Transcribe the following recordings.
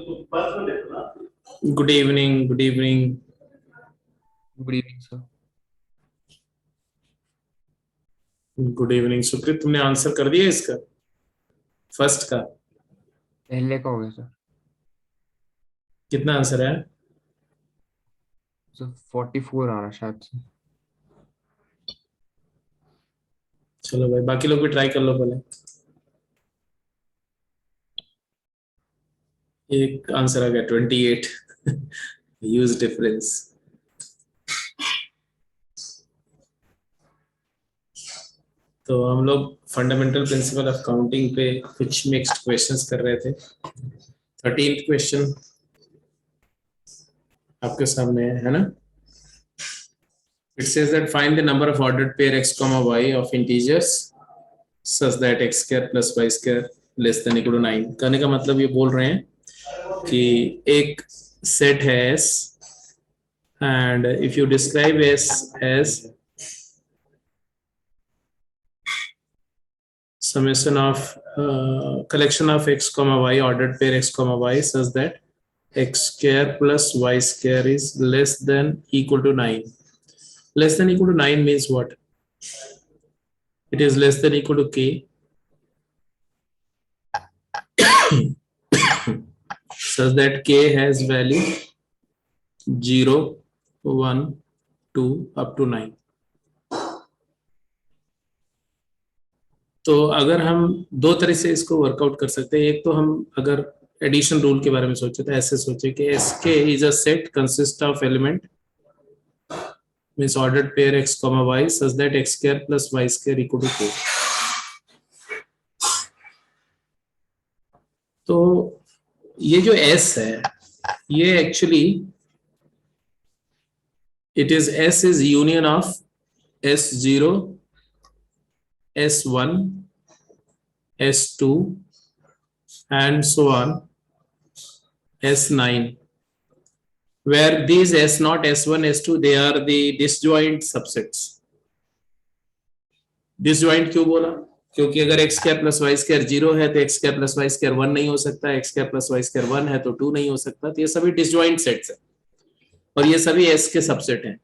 Good evening, good evening. Good evening sir. Good evening Sukrit, तुमने answer कर दिया इसका फर्स्ट का? पहले का हो गया सर। कितना आंसर है? सर 44 आ रहा शायद से। चलो भाई, बाकी लोग भी ट्राई कर लो पहले। एक आंसर आ गया 28। Huge difference. तो हम लोग फंडामेंटल प्रिंसिपल ऑफ काउंटिंग पे कुछ मिक्स्ड क्वेश्चंस कर रहे थे। 13th क्वेश्चन आपके सामने है ना? It says that find the number of ordered pair x comma y of integers such that x square plus y square less than equal to 9। कहने का मतलब ये बोल रहे हैं कि एक सेट है S, and if you describe S as summation of collection of x comma y ordered pair x comma y such that x square plus y square is less than equal to 9। less than equal to 9 means what? It is less than equal to k such that k has value 0, 1, 2 up to 9। तो अगर हम दो तरह से इसको workout कर सकते हैं। एक तो हम अगर एडिशन रूल के बारे में सोचे तो ऐसे सोचे कि SK is a set consist of element means ordered pair x comma y such that x square plus y square equal to k। तो ये जो S है ये actually it is S is union of S0, S1, S2 and so on S9, where these S0, S1, S2 they are the disjoint subsets। Disjoint क्यों बोला? क्योंकि अगर x square plus y square 0 है तो x square plus y square 1 नहीं हो सकता, x square plus y square 1 है तो 2 नहीं हो सकता। तो ये सभी डिसजॉइंट सेट्स हैं और ये सभी एस के सबसेट हैं।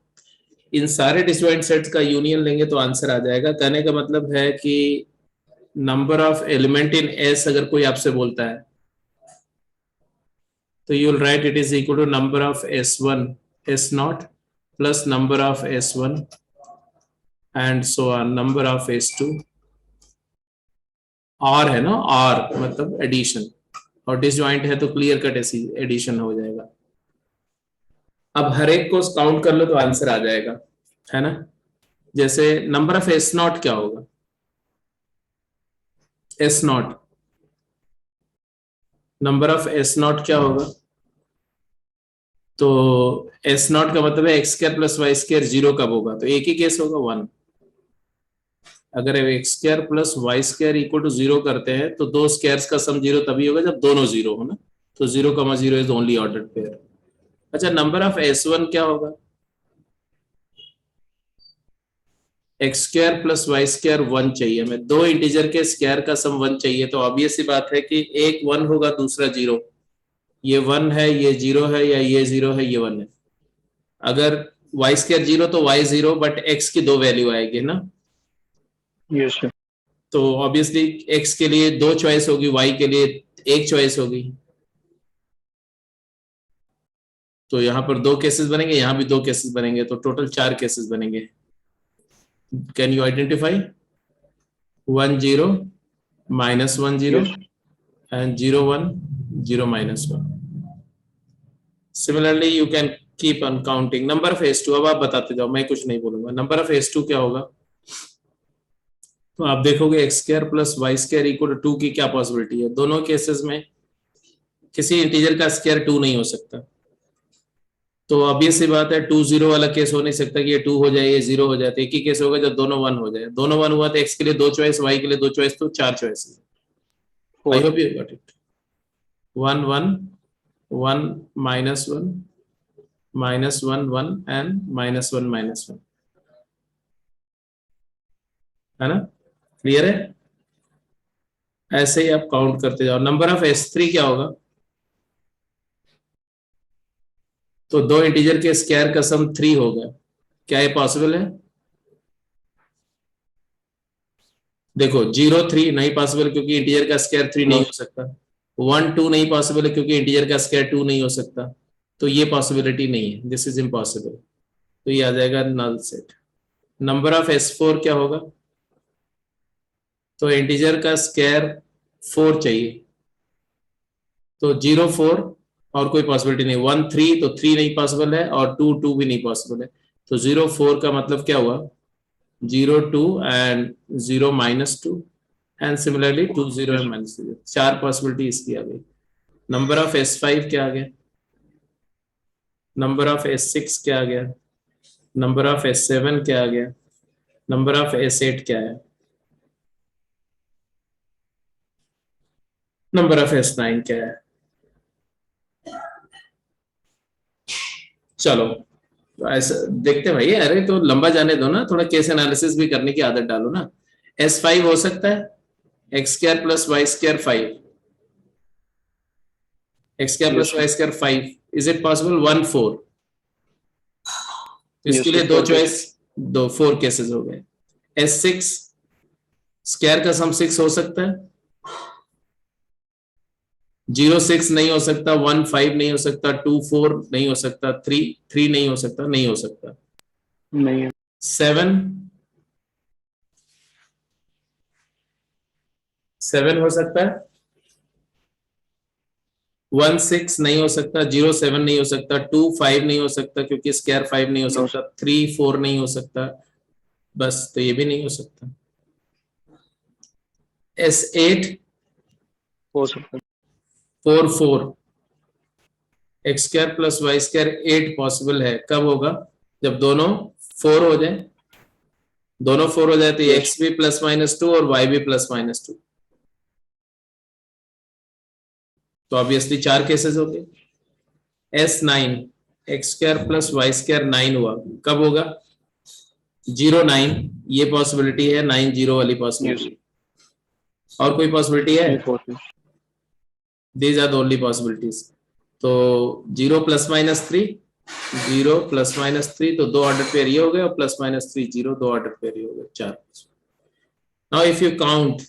इन सारे डिसजॉइंट सेट्स का यूनियन लेंगे तो आंसर आ जाएगा। कहने का मतलब है कि number of element in S अगर कोई आपसे बोलता है तो you will write it is equal to number of S1 S0 plus number of S1 and so on number of S2। और है ना, और मतलब एडिशन, और डिसजॉइंट है तो क्लियर कट ऐसी एडिशन हो जाएगा। अब हर एक को काउंट कर लो तो आंसर आ जाएगा, है ना? जैसे नंबर ऑफ S0 क्या होगा? S0 नंबर ऑफ S0 क्या होगा? तो S0 का मतलब है x square plus y square 0 कब होगा? तो एक ही केस होगा 1। अगर x square plus y square equal to 0 करते हैं तो दो स्क्वायर्स का सम 0 तभी होगा जब दोनों 0 हो ना। तो 0,0 इज ओनली ऑर्डर्ड पेयर। अच्छा, नंबर ऑफ S1 क्या होगा? X square plus y square 1 चाहिए हमें, दो इंटीजर के स्क्वायर का सम 1 चाहिए। तो ऑब्वियस सी बात है कि एक 1 होगा दूसरा 0। ये 1 है, ये 0 है, या ये 0 है, ये 1 है। अगर वाई स्क्वायर 0 तो वाई 0, बट एक्स की दो वैल्यू आएगी ना। Yes sir. तो ऑब्वियसली एक्स के लिए दो चॉइस होगी, वाई के लिए एक चॉइस होगी। तो यहां पर दो केसेस बनेंगे, यहां भी दो केसेस बनेंगे, तो टोटल 4 केसेस बनेंगे। Can you identify? 1 0 minus 1 0 Yes. and 0 1 0 minus 1। Similarly you can keep on counting number of S2। अब आप बताते जाओ, मैं कुछ नहीं बोलूंगा। नंबर ऑफ S2 क्या होगा? तो आप देखोगे x square plus y square equal to 2 की क्या पॉसिबिलिटी है? दोनों केसेस में किसी इंटीजर का स्क्वायर 2 नहीं हो सकता। तो ऑब्वियस सी बात है 2 0 वाला केस हो नहीं सकता कि ये 2 हो जाए ये 0 हो जाए। तो एक ही केस होगा जब दोनों 1 हो जाए। दोनों 1 हुआ तो एक्स के लिए दो चॉइस, वाई के लिए दो चॉइस, तो 4 choice. I hope you got it. 1 1 1 minus 1 minus 1 1 and minus 1 minus 1, है ना? क्लियर है? ऐसे ही आप काउंट करते जाओ। नंबर ऑफ S3 क्या होगा? तो दो इंटीजर के स्क्वायर का सम 3 होगा। क्या ये पॉसिबल है? देखो 0 3 नहीं पॉसिबल क्योंकि इंटीजर का स्क्वायर 3 नहीं हो सकता। 1 2 नहीं पॉसिबल है क्योंकि इंटीजर का स्क्वायर 2 नहीं हो सकता। तो ये पॉसिबिलिटी नहीं है, दिस इज इम्पॉसिबल। तो ये आ जाएगा null set. Number of S4 क्या होगा? तो इंटीजर का स्क्वायर 4 चाहिए, तो 0 4 और कोई पॉसिबिलिटी नहीं। 1 3 तो 3 नहीं पॉसिबल है और 2 2 भी नहीं पॉसिबल है। तो 0 4 का मतलब क्या हुआ? 0 2 and 0 -2 and similarly 2 0 and -0। 4 possibility इसकी आ गई। नंबर ऑफ S5 क्या आ गया? नंबर ऑफ S6 क्या आ गया? नंबर ऑफ S7 क्या आ गया? नंबर ऑफ S8 क्या है? नंबर ऑफ S9 क्या है? चलो तो ऐसा देखते हैं भाई। अरे तो लंबा जाने दो ना, थोड़ा केस एनालिसिस भी करने की आदत डालो ना। S5 हो सकता है x² + y² 5, x² + y² 5। Is it possible? 1 4। तो इसके लिए दो चॉइस, दो 4 केसेस हो गए। S6 स्क्वायर का सम 6 हो सकता है। 0 6 नहीं हो सकता, 1 5 नहीं हो सकता, 2 4 नहीं हो सकता, 3 3 नहीं हो सकता, नहीं हो सकता। नहीं है। 7 हो सकता है। 1 6 नहीं हो सकता, 0 7 नहीं हो सकता, 2 5 नहीं हो सकता क्योंकि स्क्वायर 5 नहीं हो सकता, 3 4 नहीं हो सकता, बस तो ये भी नहीं हो सकता। S8 हो सकता है। 4 4 x² + y² 8 पॉसिबल है। कब होगा? जब दोनों 4 हो जाए। दोनों 4 हो जाए तो ये x भी +-2 और y भी +-2। तो ऑब्वियसली 4 केसेस हो गए। S9 x² + y² 9 हुआ। कब होगा? 0 9 ये पॉसिबिलिटी है, 9 0 वाली पॉसिबिलिटी। और कोई पॉसिबिलिटी है? These are the only possibilities. तो 0 ±3, 0 ±3 तो 2 ऑर्डर पेयर ये हो गए और +-3 0 2 ऑर्डर पेयर ये हो गए, 4। नाउ इफ यू काउंट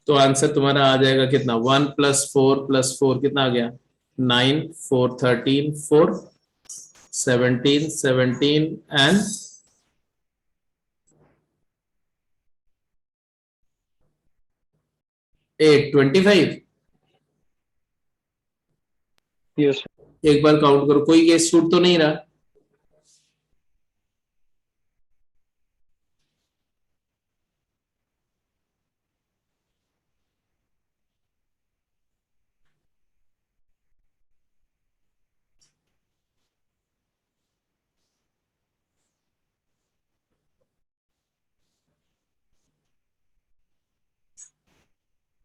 तो आंसर तुम्हारा आ जाएगा कितना? 1 + 4 + 4 कितना आ गया? 9 4 13 4 17 17 एंड 8 25। यस एक बार काउंट करो, कोई केस छूट तो नहीं रहा।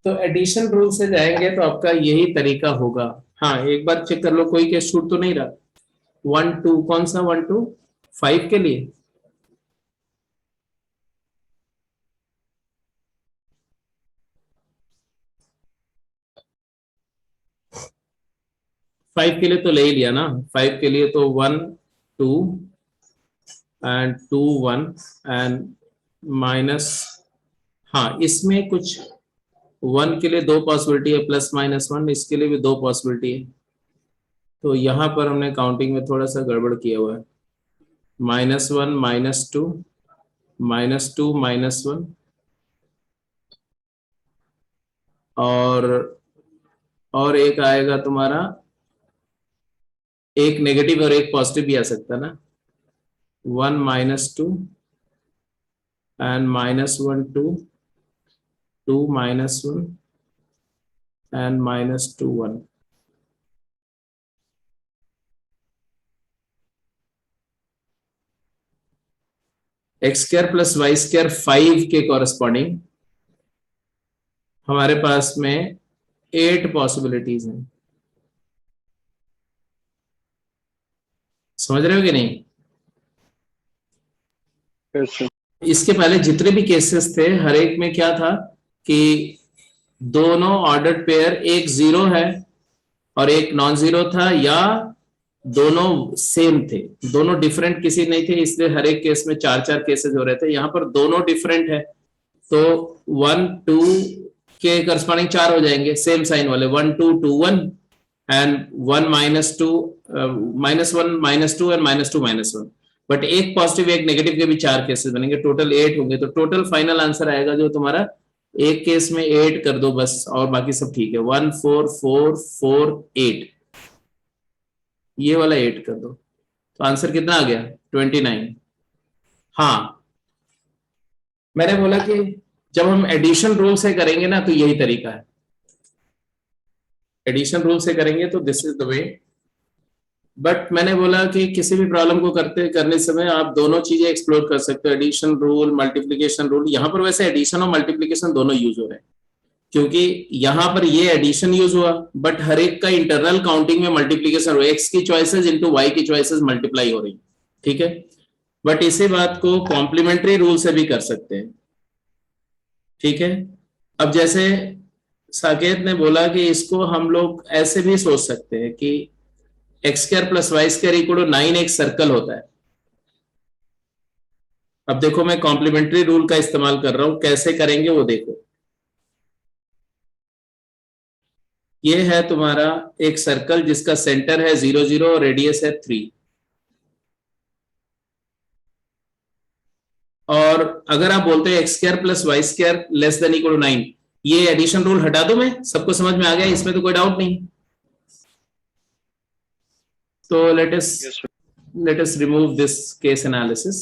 तो एडिशन रूल से जाएंगे तो आपका यही तरीका होगा। हाँ एक बार चेक कर लो, कोई केस छूट तो नहीं रहा। 1 2 कौन सा 1 2? 5 के लिए 5 के लिए तो ले ही लिया ना। 5 के लिए तो 1 2 एंड 2 1 एंड माइनस। हाँ इसमें कुछ 1 के लिए 2 पॉसिबिलिटी है, +-1, इसके लिए भी 2 पॉसिबिलिटी है। तो यहां पर हमने काउंटिंग में थोड़ा सा गड़बड़ किया हुआ है। -1 -2 -2 -1 और एक आएगा तुम्हारा, एक नेगेटिव और एक पॉजिटिव भी आ सकता है ना। 1 -2 एंड -1 2 2 -1 एंड -2 1। x² + y² 5 के कॉरेस्पॉन्डिंग हमारे पास में 8 पॉसिबिलिटीज हैं। समझ रहे हो कि नहीं? यस इसके पहले जितने भी केसेस थे हर एक में क्या था कि दोनों ऑर्डर्ड पेयर, एक 0 है और एक नॉन 0 था, या दोनों सेम थे, दोनों डिफरेंट किसी नहीं थे, इसलिए हर एक केस में 4-4 केसेस हो रहे थे। यहाँ पर दोनों डिफरेंट है तो 1 2 के करस्पॉन्डिंग 4 हो जाएंगे सेम साइन वाले, 1 2 2 1 एंड 1 -2 -1 -2 एंड -2 -1। बट एक पॉजिटिव एक नेगेटिव के भी 4 केसेस बनेंगे, टोटल 8 होंगे। तो टोटल फाइनल आंसर आएगा जो तुम्हारा, एक केस में 8 कर दो बस और बाकी सब ठीक है, 1 4 4 4 8, ये वाला 8 कर दो तो आंसर कितना आ गया 29। हाँ, मैंने बोला कि जब हम एडिशन रूल से करेंगे ना तो यही तरीका है, एडिशन रूल से करेंगे तो this is the way. But मैंने बोला कि किसी भी प्रॉब्लम को करने समय आप दोनों चीजें एक्सप्लोर कर सकते हो, एडिशन रूल, मल्टीप्लिकेशन रूल। यहां पर वैसे एडिशन और मल्टीप्लिकेशन दोनों यूज हो रहे हैं, क्योंकि यहां पर ये एडिशन यूज हुआ बट हर एक का इंटरनल काउंटिंग में मल्टीप्लिकेशन हुआ, एक्स की चॉइसेस इंटू वाई की चॉइसेस मल्टीप्लाई हो रही, ठीक है। बट इसी बात को कॉम्प्लीमेंट्री रूल से भी कर सकते हैं, ठीक है। अब जैसे साकेत ने बोला कि इसको हम लोग ऐसे भी सोच सकते हैं कि x square plus y square equal to 9 एक सर्कल होता है। अब देखो मैं कॉम्प्लीमेंट्री रूल का इस्तेमाल कर रहा हूं, कैसे करेंगे वो देखो। ये है तुम्हारा एक सर्कल जिसका सेंटर है 0 0 और रेडियस है 3। और अगर आप बोलते हैं x square plus y square less than equal to 9, ये एडिशन रूल हटा दूं मैं, सबको समझ में आ गया, इसमें तो कोई डाउट नहीं। तो let us remove this case analysis।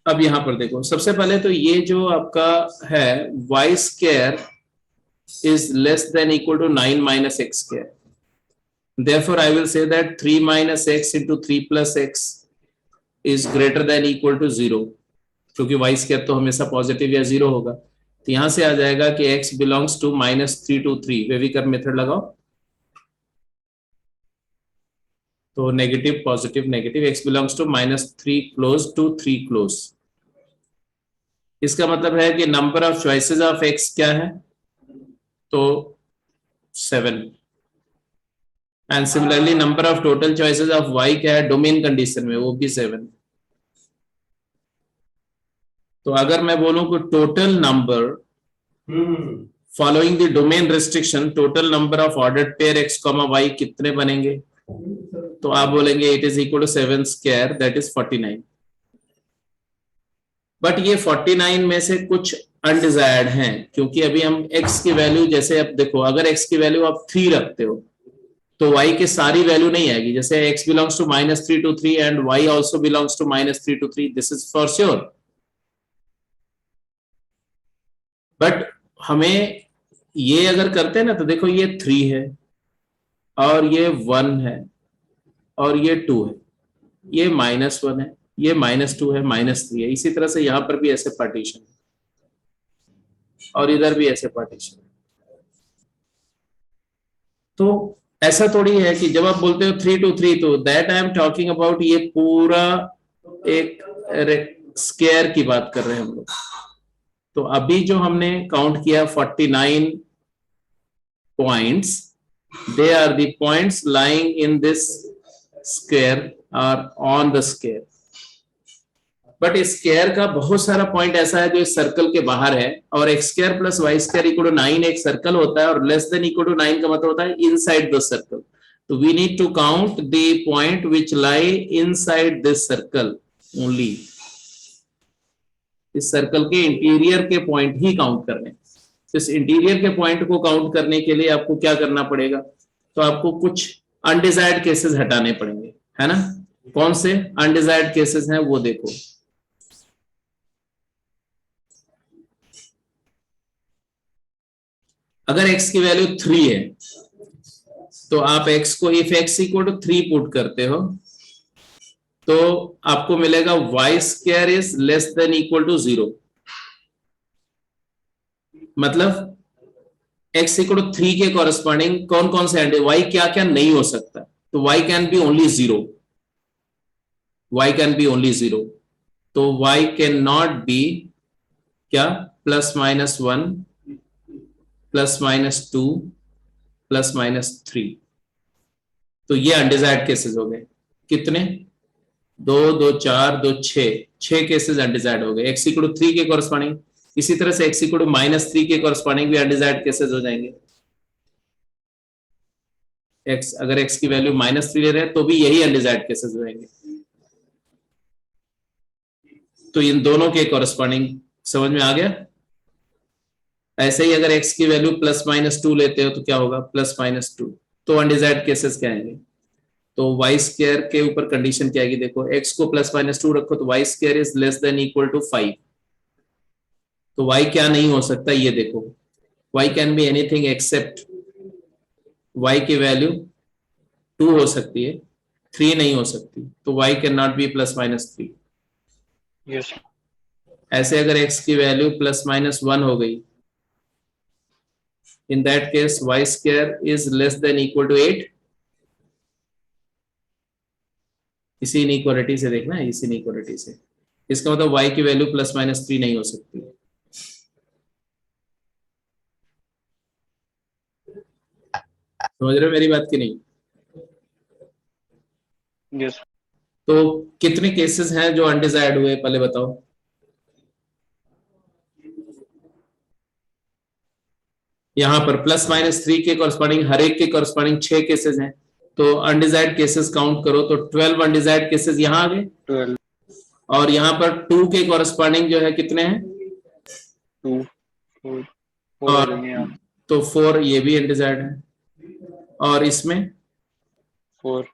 अब यहां पर देखो, सबसे पहले तो ये जो आपका है y square is less than equal to 9 minus x square, therefore I will say that 3 minus x into 3 plus x is greater than equal to 0, क्योंकि y स्क्वायर तो हमेशा पॉजिटिव या 0 होगा। तो यहां से आ जाएगा कि x belongs to -3 to 3, वेविकर method लगाओ तो negative positive negative, x belongs to -3 close to 3 close। इसका मतलब है कि number of choices of x क्या है, तो 7, and similarly number of total choices of y क्या है डोमेन कंडीशन में, वो भी 7। तो अगर मैं बोलूं कि total number following the domain restriction, total number of ordered pair x, y कितने बनेंगे, तो आप बोलेंगे it is equal to 7 square that is 49। But ये 49 में से कुछ अनडिजायर्ड हैं, क्योंकि अभी हम x की वैल्यू, जैसे अब देखो अगर x की वैल्यू आप 3 रखते हो तो y की सारी वैल्यू नहीं आएगी, जैसे x belongs to -3 to 3 and y also belongs to -3 to 3, this is for sure. But हमें ये अगर करते हैं ना तो देखो ये 3 है और ये 1 है और ये 2 है, ये -1 है, ये -2 है, -3 है, इसी तरह से यहां पर भी ऐसे पार्टीशन और इधर भी ऐसे पार्टीशन। तो ऐसा थोड़ी है कि जब आप बोलते हो 3 to 3 तो that I am talking about ये पूरा एक स्क्वायर की बात कर रहे हैं हम लोग। तो अभी जो हमने काउंट किया 49 points, they are the points lying in this square और on the square. But square का बहुत सारा पॉइंट ऐसा है जो इस सर्कल के बाहर है, और x square plus y square equal to 9 एक सर्कल होता है और लेस देन इक्वल टू 9 का मतलब होता है इनसाइड द सर्कल। तो we need to count the point which lie inside this circle only, इस सर्कल के इंटीरियर के पॉइंट ही काउंट करने। इस इंटीरियर के पॉइंट को काउंट करने के लिए आपको क्या करना पड़ेगा, तो आपको कुछ अनडिजायर्ड केसेस हटाने पड़ेंगे, है ना। कौन से अनडिजायर्ड केसेस हैं वो देखो। अगर x की वैल्यू 3 है तो आप x को if x equal to 3 put करते हो तो आपको मिलेगा y square is less than equal to 0, मतलब x इक्वल टू 3 के कॉरेस्पॉन्डिंग कौन कौन से y क्या क्या नहीं हो सकता, तो y can B only 0, y can B only 0, तो y कैन नॉट बी क्या +-1 +-2 ±3। तो ये अनडिजायर्ड केसेस हो गए। कितने? 2 2 4 2 6 केसेस अनडिजायर्ड हो गए एक्स इक्वल टू 3 के कॉरस्पॉन्डिंग। इसी तरह से एक्स इक्वल टू -3 के कॉरस्पॉन्डिंग भी अनडिजायर्ड केसेस हो जाएंगे। एक्स, अगर एक्स की वैल्यू -3 ले रहे हैं तो भी यही अनडिजायर्ड केसेस हो जाएंगे। तो इन दोनों के कॉरस्पॉन्डिंग समझ में आ गया। ऐसे ही अगर x की वैल्यू +-2 लेते हो तो क्या होगा? +-2। तो अनडिजायर्ड केसेस क्या आएंगे? तो y स्क्वायर के ऊपर कंडीशन क्या आएगी? देखो x को +-2 रखो तो y square is less than equal to 5। तो y क्या नहीं हो सकता? ये देखो, y can be anything accept y की वैल्यू 2 हो सकती है, 3 नहीं हो सकती। तो y can not be +-3। Yes. ऐसे अगर x की वैल्यू +-1 हो गई, in that case y square is less than equal to 8। इसी इनइक्वालिटी से देखना है, इसी इनइक्वालिटी से। इसका मतलब y की वैल्यू +-3 नहीं हो सकती। समझ रहे हो मेरी बात की नहीं? Yes. तो कितने केसेस हैं जो अनडिजायर्ड हुए पहले बताओ। यहां पर +-3 के कॉरस्पॉन्डिंग हर एक के कॉरस्पॉन्डिंग 6 केसेस हैं। तो अनडिजायर्ड केसेस काउंट करो तो 12 अनडिजायर्ड केसेस यहां आ गए। 12, और यहां पर 2 के कॉरस्पॉन्डिंग जो है कितने हैं? 2, 4, 4 हो और जाएंगे यहाँ। तो 4 ये भी अनडिजायर्ड है। और इसमें 4,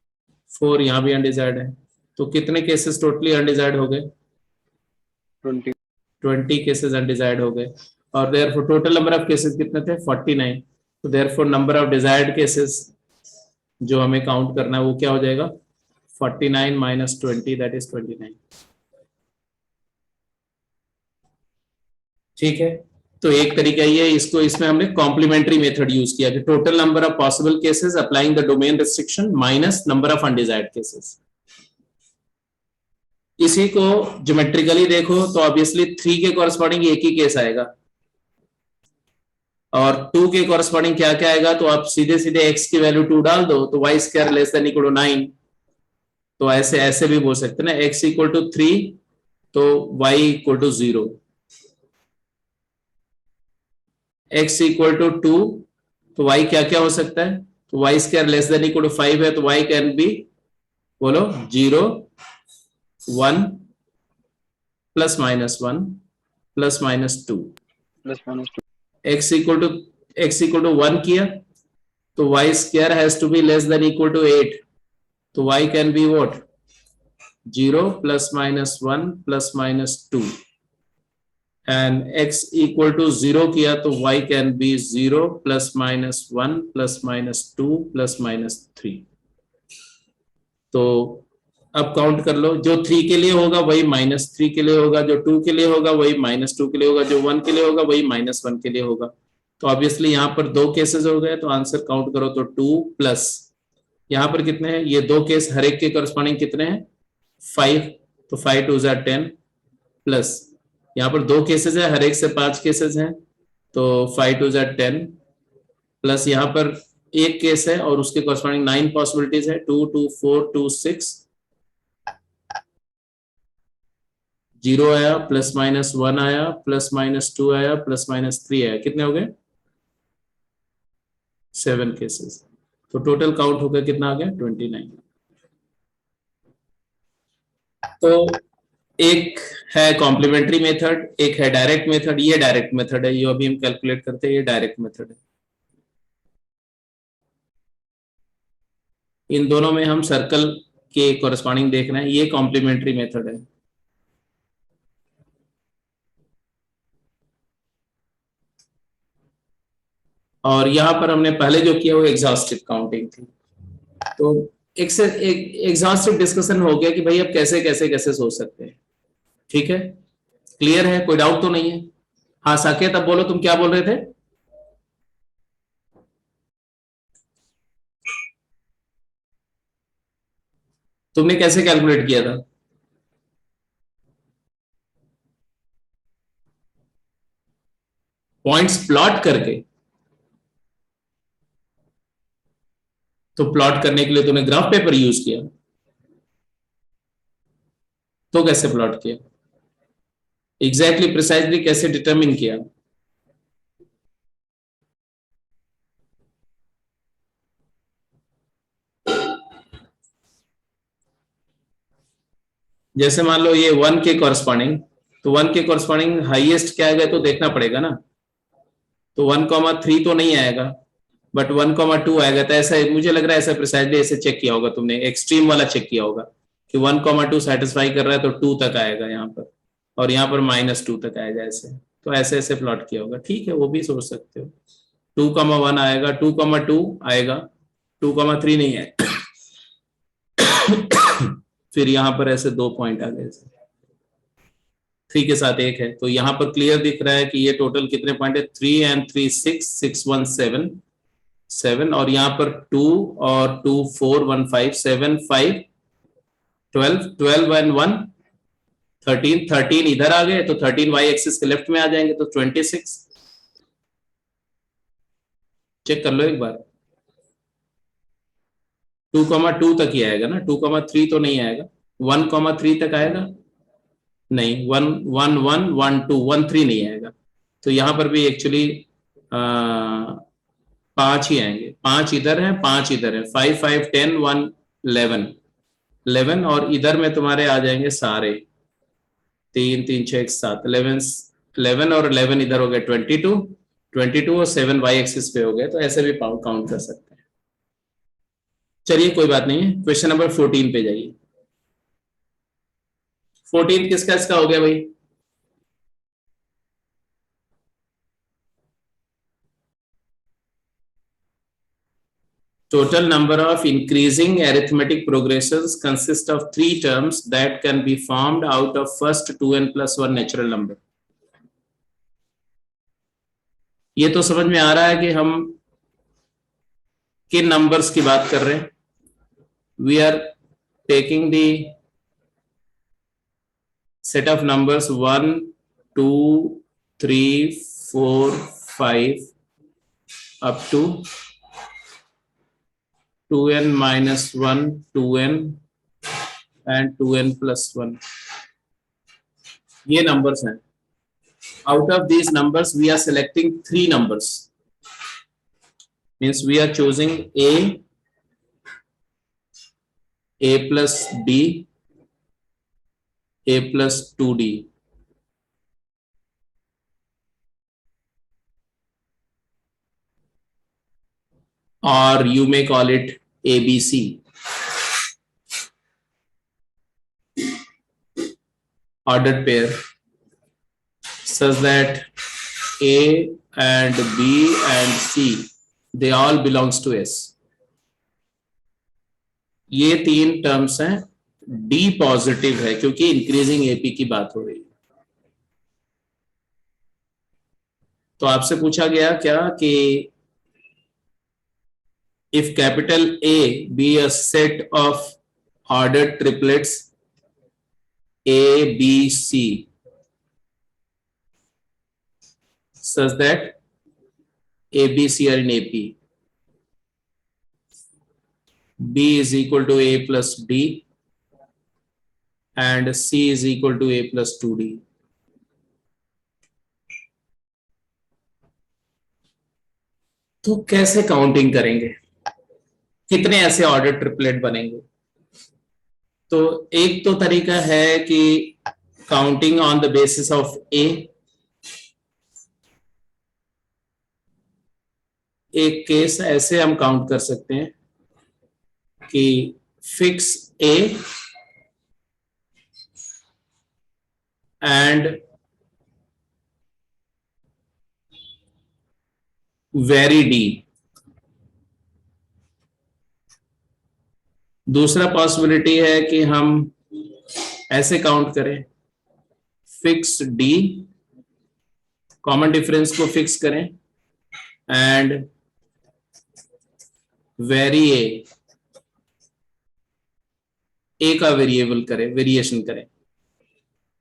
4 यहाँ भी अनडिजायर्ड है। तो कितने केसेस टोटली अनडिजायर्ड हो गए? 20, 20 केसेस अनडिजायर्ड हो गए। और therefore total number of cases कितने थे? 49। तो therefore number of desired cases जो हमें काउंट करना है वो क्या हो जाएगा? 49 - 20 दैट इज 29। ठीक है। तो एक तरीका ये, इसको इसमें हमने कॉम्प्लीमेंट्री मेथड यूज किया कि total number of possible cases applying the domain restriction minus number of undesired cases. इसी को ज्योमेट्रिकली देखो तो ऑब्वियसली 3 के कॉरस्पॉन्डिंग एक ही केस आएगा और 2 के कॉरस्पॉन्डिंग क्या क्या आएगा? तो आप सीधे सीधे x की वैल्यू 2 डाल दो तो y square less than equal to 9। तो ऐसे ऐसे भी बोल सकते हैं ना, x इक्वल टू 3 तो y equal to 0, x equal to 2 तो y क्या क्या हो सकता है? तो y square less than equal to 5 है तो y कैन बी, बोलो, 0 1 +-1 +-2। +-2, x इक्वल टू 1 किया तो y square has to be less than equal to 8। तो y can be what? 0 +-1 +-2। And x equal to 0 किया तो y कैन बी 0 +-1 +-2 +-3। तो अब काउंट कर लो, जो 3 के लिए होगा वही -3 के लिए होगा, जो 2 के लिए होगा वही -2 के लिए होगा, जो 1 के लिए होगा वही -1 के लिए होगा। तो ऑब्वियसली यहाँ पर 2 केसेस हो गए तो आंसर काउंट करो तो 2 प्लस यहाँ पर कितने हैं? ये 2 केस हर एक के करस्पॉन्डिंग कितने हैं? 5। तो 5 2 10 प्लस यहाँ पर 2 केसेस है, हर एक से 5 केसेस हैं तो 5 2 10 प्लस यहाँ पर एक केस है और उसके कॉरस्पॉन्डिंग 9 पॉसिबिलिटीज है, 2 2 4 2 6। 0 आया, +-1 आया, +-2 आया, +-3 आया। कितने हो गए? 7 केसेस। तो टोटल काउंट होकर कितना आ गया? 29। तो एक है कॉम्प्लीमेंट्री मेथड, एक है डायरेक्ट मेथड। ये डायरेक्ट मेथड है, ये अभी हम कैलकुलेट करते हैं, ये डायरेक्ट मेथड है। इन दोनों में हम सर्कल के कॉरस्पॉन्डिंग देख रहे हैं, ये कॉम्प्लीमेंट्री मेथड है। और यहां पर हमने पहले जो किया वो एग्जॉस्टिव काउंटिंग थी। तो एक से एक एग्जॉस्टिव डिस्कशन हो गया कि भाई अब कैसे कैसे कैसे सोच सकते हैं। ठीक है, क्लियर है, कोई डाउट तो नहीं है? हाँ साकेत, अब बोलो, तुम क्या बोल रहे थे? तुमने कैसे कैलकुलेट किया था? पॉइंट्स प्लॉट करके? तो प्लॉट करने के लिए तूने ग्राफ पेपर यूज किया, तो कैसे प्लॉट किया, एग्जैक्टली प्रिसाइजली कैसे डिटरमिन किया? जैसे मान लो ये 1 के कॉरस्पॉन्डिंग, तो 1 के कॉरस्पॉन्डिंग हाईएस्ट क्या आएगा तो देखना पड़ेगा ना, तो 1,3 तो नहीं आएगा, बट 1,2 आएगा। तो ऐसा मुझे लग रहा है ऐसा प्रिसाइजली ऐसे चेक किया होगा तुमने, एक्सट्रीम वाला चेक किया होगा कि 1,2 सेटिस्फाई कर रहा है तो 2 तक आएगा यहाँ पर, और यहाँ पर -2 तक आएगा ऐसे, तो ऐसे ऐसे प्लॉट किया होगा। ठीक है, वो भी सोच सकते हो। 2,1 आएगा, 2,2 आएगा, 2,3 नहीं है। फिर यहाँ पर ऐसे 2 पॉइंट आ गए, 3 के साथ 1 है, तो यहाँ पर क्लियर दिख रहा है कि ये टोटल कितने पॉइंट है, 3 and 3 6 6 1 7 7, और यहाँ पर 2 और 2 4 1 5 7 5 12 12 and 1 13 13 इधर आ गए, तो 13 वाई एक्सिस के लेफ्ट में आ जाएंगे, तो 26। चेक कर लो एक बार, 2,2 तक ही आएगा ना, 2,3 तो नहीं आएगा, 1,3 तक आएगा नहीं, 1 1 1 1 2 1 3 नहीं आएगा, तो यहाँ पर भी एक्चुअली 5 ही आएंगे, 5 इधर है 5 इधर है, 5 5 10 1 11 11, और इधर में तुम्हारे आ जाएंगे सारे 3 3 6 7 11 11, और 11 इधर हो गए 22 22, और 7 वाई एक्सिस पे हो गए, तो ऐसे भी काउंट कर सकते हैं। चलिए कोई बात नहीं है, क्वेश्चन नंबर 14 पे जाइए। 14 किसका इसका हो गया भाई? Total number of increasing arithmetic progressions consist of 3 terms that can be formed out of first 2n plus 1 natural number. ये तो समझ में आ रहा है कि हम किन नंबर्स की बात कर रहे हैं। We are taking the set of numbers 1 2 3 4 5 up to 2n minus 1 2n and 2n plus 1, ये numbers हैं। Out of these numbers we are selecting 3 numbers, means we are choosing a plus d, a plus 2d, or you may call it ABC, ordered pair, such that A and B and C they all belongs to S. ये 3 terms हैं, D positive है क्योंकि increasing AP की बात हो रही है। तो आपसे पूछा गया क्या कि if capital A be a set of ordered triplets A, B, C, such that A, B, C are in AP, B is equal to A plus D and C is equal to A plus 2D. तो कैसे counting करेंगे, कितने ऐसे order triplet बनेंगे? तो एक तो तरीका है कि counting on the basis of A, एक केस ऐसे हम काउंट कर सकते हैं कि fix A and vary D. दूसरा पॉसिबिलिटी है कि हम ऐसे काउंट करें, फिक्स डी, कॉमन डिफरेंस को फिक्स करें एंड वेरी ए का वेरिएबल करें, वेरिएशन करें।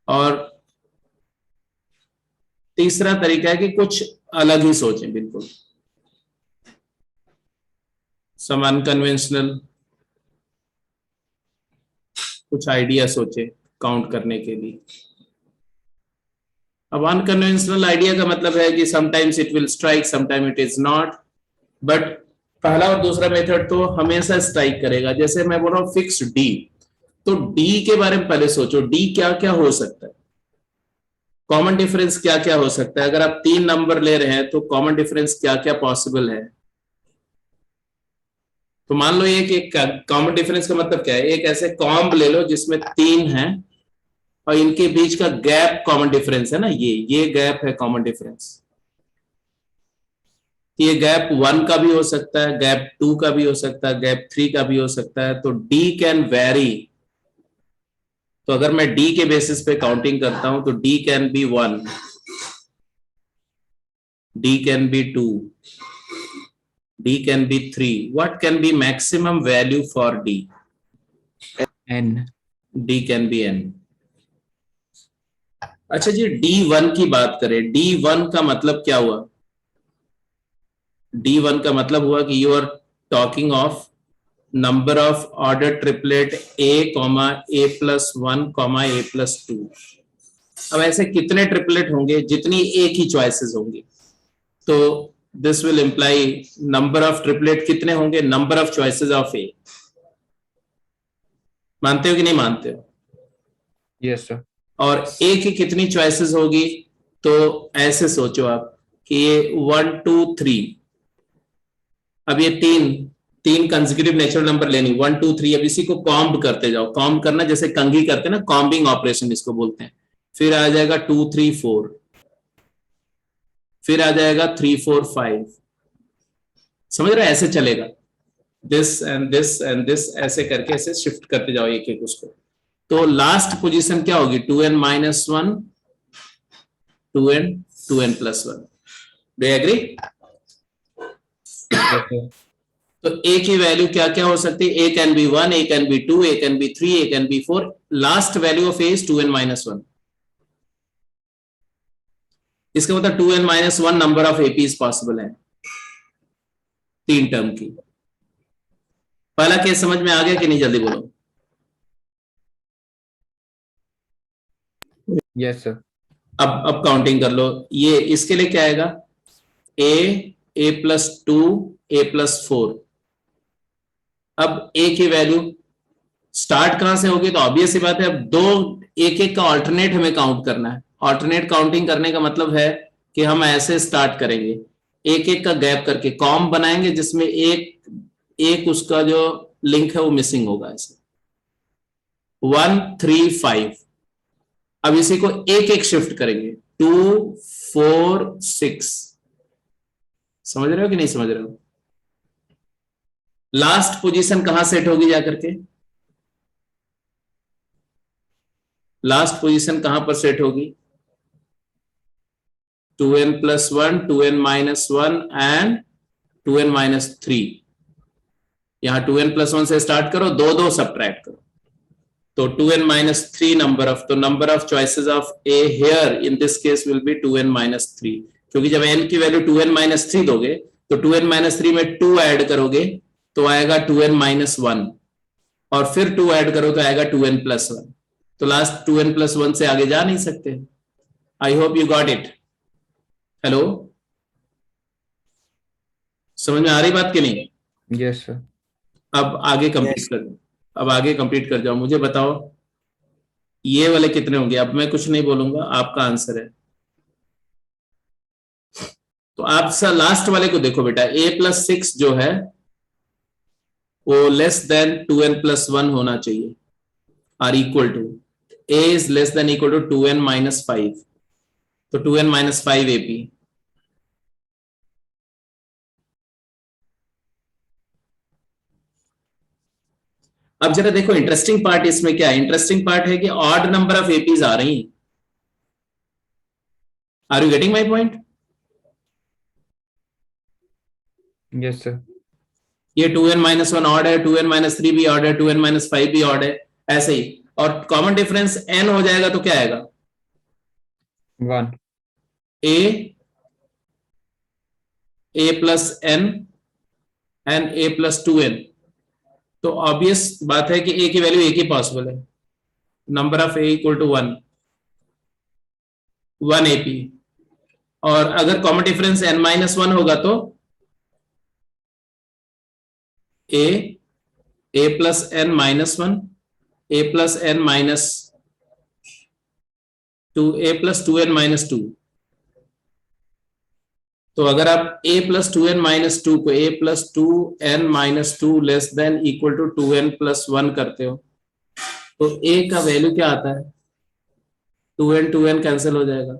और तीसरा तरीका है कि कुछ अलग ही सोचें, बिल्कुल सम अनकन्वेंशनल, कुछ आइडिया सोचे काउंट करने के लिए। अब अनकन्वेंशनल आइडिया का मतलब है कि sometimes it will strike, sometime it is not, but पहला और दूसरा मेथड तो हमेशा स्ट्राइक करेगा। जैसे मैं बोल रहा हूँ फिक्स डी, तो डी के बारे में पहले सोचो, डी क्या क्या हो सकता है, कॉमन डिफरेंस क्या क्या हो सकता है। अगर आप 3 नंबर ले रहे हैं तो कॉमन डिफरेंस क्या क्या पॉसिबल है। तो मान लो एक कॉमन डिफरेंस का मतलब क्या है, एक ऐसे कॉम्ब ले लो जिसमें 3 हैं और इनके बीच का गैप कॉमन डिफरेंस है ना, ये गैप है कॉमन डिफरेंस। ये गैप 1 का भी हो सकता है, गैप 2 का भी हो सकता है, गैप 3 का भी हो सकता है। तो डी कैन वेरी। तो अगर मैं डी के बेसिस पे काउंटिंग करता हूं तो D can be 1, D can be 2, D can be 3। What can be maximum value for D? n। D can be N. अच्छा जी, D1 की बात करें, D1 का मतलब क्या हुआ? D1 का मतलब हुआ कि you are talking of number of order triplet A, A+1, A+2। अब ऐसे कितने ट्रिपलेट होंगे? जितनी A की चॉइसेस होंगी। तो this will imply number of triplet कितने होंगे? Number of choices of A। मानते हो कि नहीं मानते हो? Yes sir. और A की कितनी चॉइसेस होगी? तो ऐसे सोचो आप कि ये 1 2 3, अब ये तीन कंसेक्यूटिव नेचुरल नंबर लेनी, 1 2 3। अब इसी को कॉम्ब करते जाओ, कॉम्ब करना जैसे कंघी करते हैं ना, कॉम्बिंग ऑपरेशन इसको बोलते हैं। फिर आ जाएगा 2 3 4, फिर आ जाएगा 3 4 5। समझ रहे? ऐसे चलेगा, this and this and this, ऐसे करके ऐसे शिफ्ट करते जाओ एक एक उसको। तो लास्ट पोजीशन क्या होगी? 2n-1, 2n, 2n+1। Do you agree? Yes sir. तो A की वैल्यू क्या क्या हो सकती है? A can be 1, A can be 2, A can be 3, A can be 4। Last value of A is 2n-1। इसका मतलब 2n-1 number of APs possible है 3 टर्म की। पहला केस समझ में आ गया कि नहीं? जल्दी बोलो। Yes sir. अब काउंटिंग कर लो। ये इसके लिए क्या आएगा? A+2, A+4। अब A की वैल्यू स्टार्ट कहां से होगी? तो ऑब्वियस सी बात है, अब दो एक एक का ऑल्टरनेट हमें काउंट करना है। ऑल्टरनेट काउंटिंग करने का मतलब है कि हम ऐसे स्टार्ट करेंगे, एक एक का गैप करके कॉम बनाएंगे जिसमें एक उसका जो लिंक है वो मिसिंग होगा। ऐसे 1 3 5। अब इसी को एक एक शिफ्ट करेंगे, 2 4 6। समझ रहे हो कि नहीं समझ रहे हो? लास्ट पोजीशन कहां सेट होगी जाकर के? लास्ट पोजीशन कहां पर सेट होगी? 2n+1, 2n-1 and 2n-3। यहां 2n+1 से स्टार्ट करो, दो दो सब्ट्रैक्ट करो, तो 2n-3 नंबर ऑफ, तो number of choices of A here in this case will be 2n-3। क्योंकि जब n की वैल्यू 2n-3 दोगे तो 2n-3 में 2 ऐड करोगे तो आएगा 2n-1, और फिर 2 ऐड करो तो आएगा 2n+1। तो लास्ट 2n+1 से आगे जा नहीं सकते। I hope you got it. Hello, समझ में आ रही बात कि नहीं? Yes sir. अब आगे कंप्लीट कर, अब आगे कंप्लीट कर जाओ। मुझे बताओ ये वाले कितने होंगे? अब मैं कुछ नहीं बोलूंगा, आपका आंसर है। तो आप लास्ट वाले को देखो बेटा, A+6 जो है वो लेस देन 2n+1 होना चाहिए, or equal to, A is less than equal to 2n-5। तो 2n-5 AP। अब जरा देखो, इंटरेस्टिंग पार्ट इसमें क्या है? इंटरेस्टिंग पार्ट है कि ऑड नंबर ऑफ एपीज आ रही हैं। Are you getting my point? Yes sir. ये 2n-1 ऑड है, 2n-3 भी ऑड है, 2n-5 भी ऑड है, ऐसे ही। और कॉमन डिफरेंस n हो जाएगा तो क्या आएगा? 1। A+n and A plus 2n, तो ऑब्वियस बात है कि ए की वैल्यू एक ही पॉसिबल है, number of A equal to 1 AP. और अगर कॉमन डिफरेंस n-1 होगा तो A plus n-1, A plus n-2, A plus 2n-2। तो अगर आप a प्लस 2n-2 को a plus 2n-2 less than equal to 2n plus 1 करते हो तो a का वैल्यू क्या आता है, 2n कैंसिल हो जाएगा,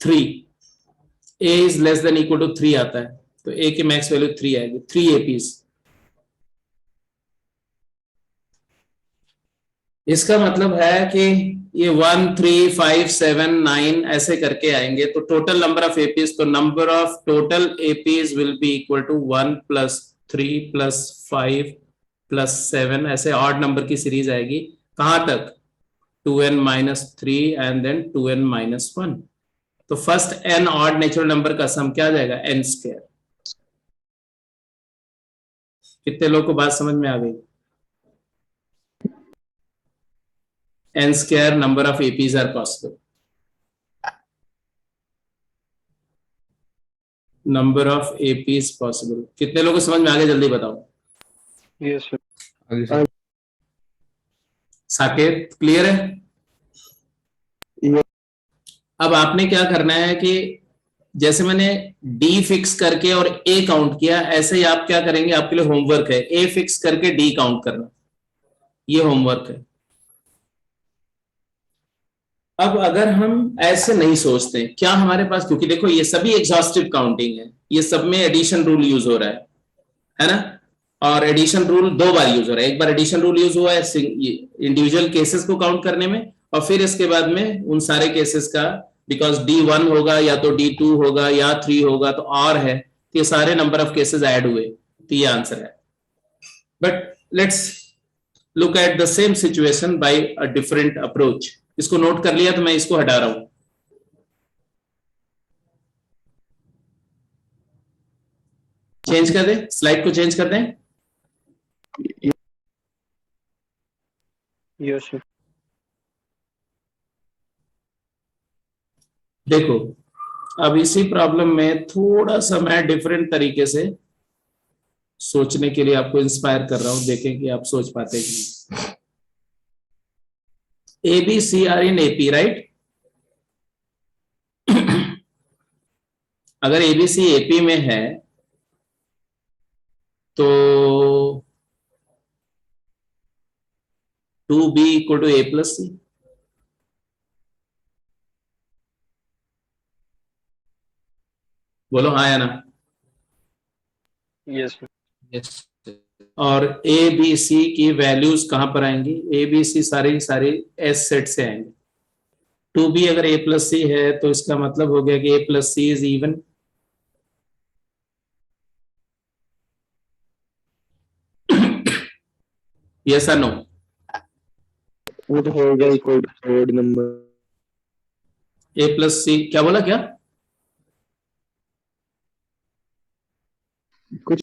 3, a is less than equal to 3 आता है, तो a की मैक्स वैल्यू 3 आएगी, 3 APs। इसका मतलब है कि ये 1, 3, 5, 7, 9 ऐसे करके आएंगे, तो टोटल नंबर ऑफ एपीज, तो number of total APs will be equal to 1 plus 3 plus 5 plus 7, ऐसे ऑड नंबर की सीरीज आएगी। कहां तक, 2n-3 एंड देन 2n-1। तो first n odd natural number का सम क्या आ जाएगा, n स्क्वायर। कितने लोग को बात समझ में आ गई? n square number of APs are possible. Number of APs possible. कितने लोगों को समझ में आ गया, जल्दी बताओ। Yes, sir. आगे सर। साकेत क्लियर है? Yes. अब आपने क्या करना है कि जैसे मैंने D फिक्स करके और A काउंट किया, ऐसे ही आप क्या करेंगे, आपके लिए होमवर्क है, A फिक्स करके D काउंट करना, ये होमवर्क है। अब अगर हम ऐसे नहीं सोचते, क्या हमारे पास, क्योंकि देखो ये सभी एग्जॉस्टिव काउंटिंग है, ये सब में एडिशन रूल यूज हो रहा है ना, और एडिशन रूल 2 बार यूज हो रहा है, एक बार एडिशन रूल यूज हुआ है इंडिविजुअल केसेस को काउंट करने में, और फिर इसके बाद में उन सारे केसेस का, बिकॉज D1 होगा या तो D2 होगा या 3 होगा, तो और है, तो ये सारे नंबर ऑफ केसेस ऐड हुए, तो ये आंसर है। But let's look at the same situation bye a different approach. इसको नोट कर लिया तो मैं इसको हटा रहा हूं, चेंज कर दें, स्लाइड को चेंज कर दें। Yes, sir. देखो अब इसी प्रॉब्लम में थोड़ा सा मैं डिफरेंट तरीके से सोचने के लिए आपको इंस्पायर कर रहा हूं, देखें कि आप सोच पाते हैं कि नहीं। A, B, C are in AP, right? अगर A, B, C AP में है तो 2B equal to A plus C, बोलो हाँ या ना। Yes, sir. यस और A, B, C की वैल्यूज कहां पर आएंगी, A, B, C सारे सारे S सेट से आएंगे। 2B अगर A प्लस C है तो इसका मतलब हो गया कि A plus C is even, yes और no? Would hold equal to odd number. A plus C, क्या बोला, क्या? कुछ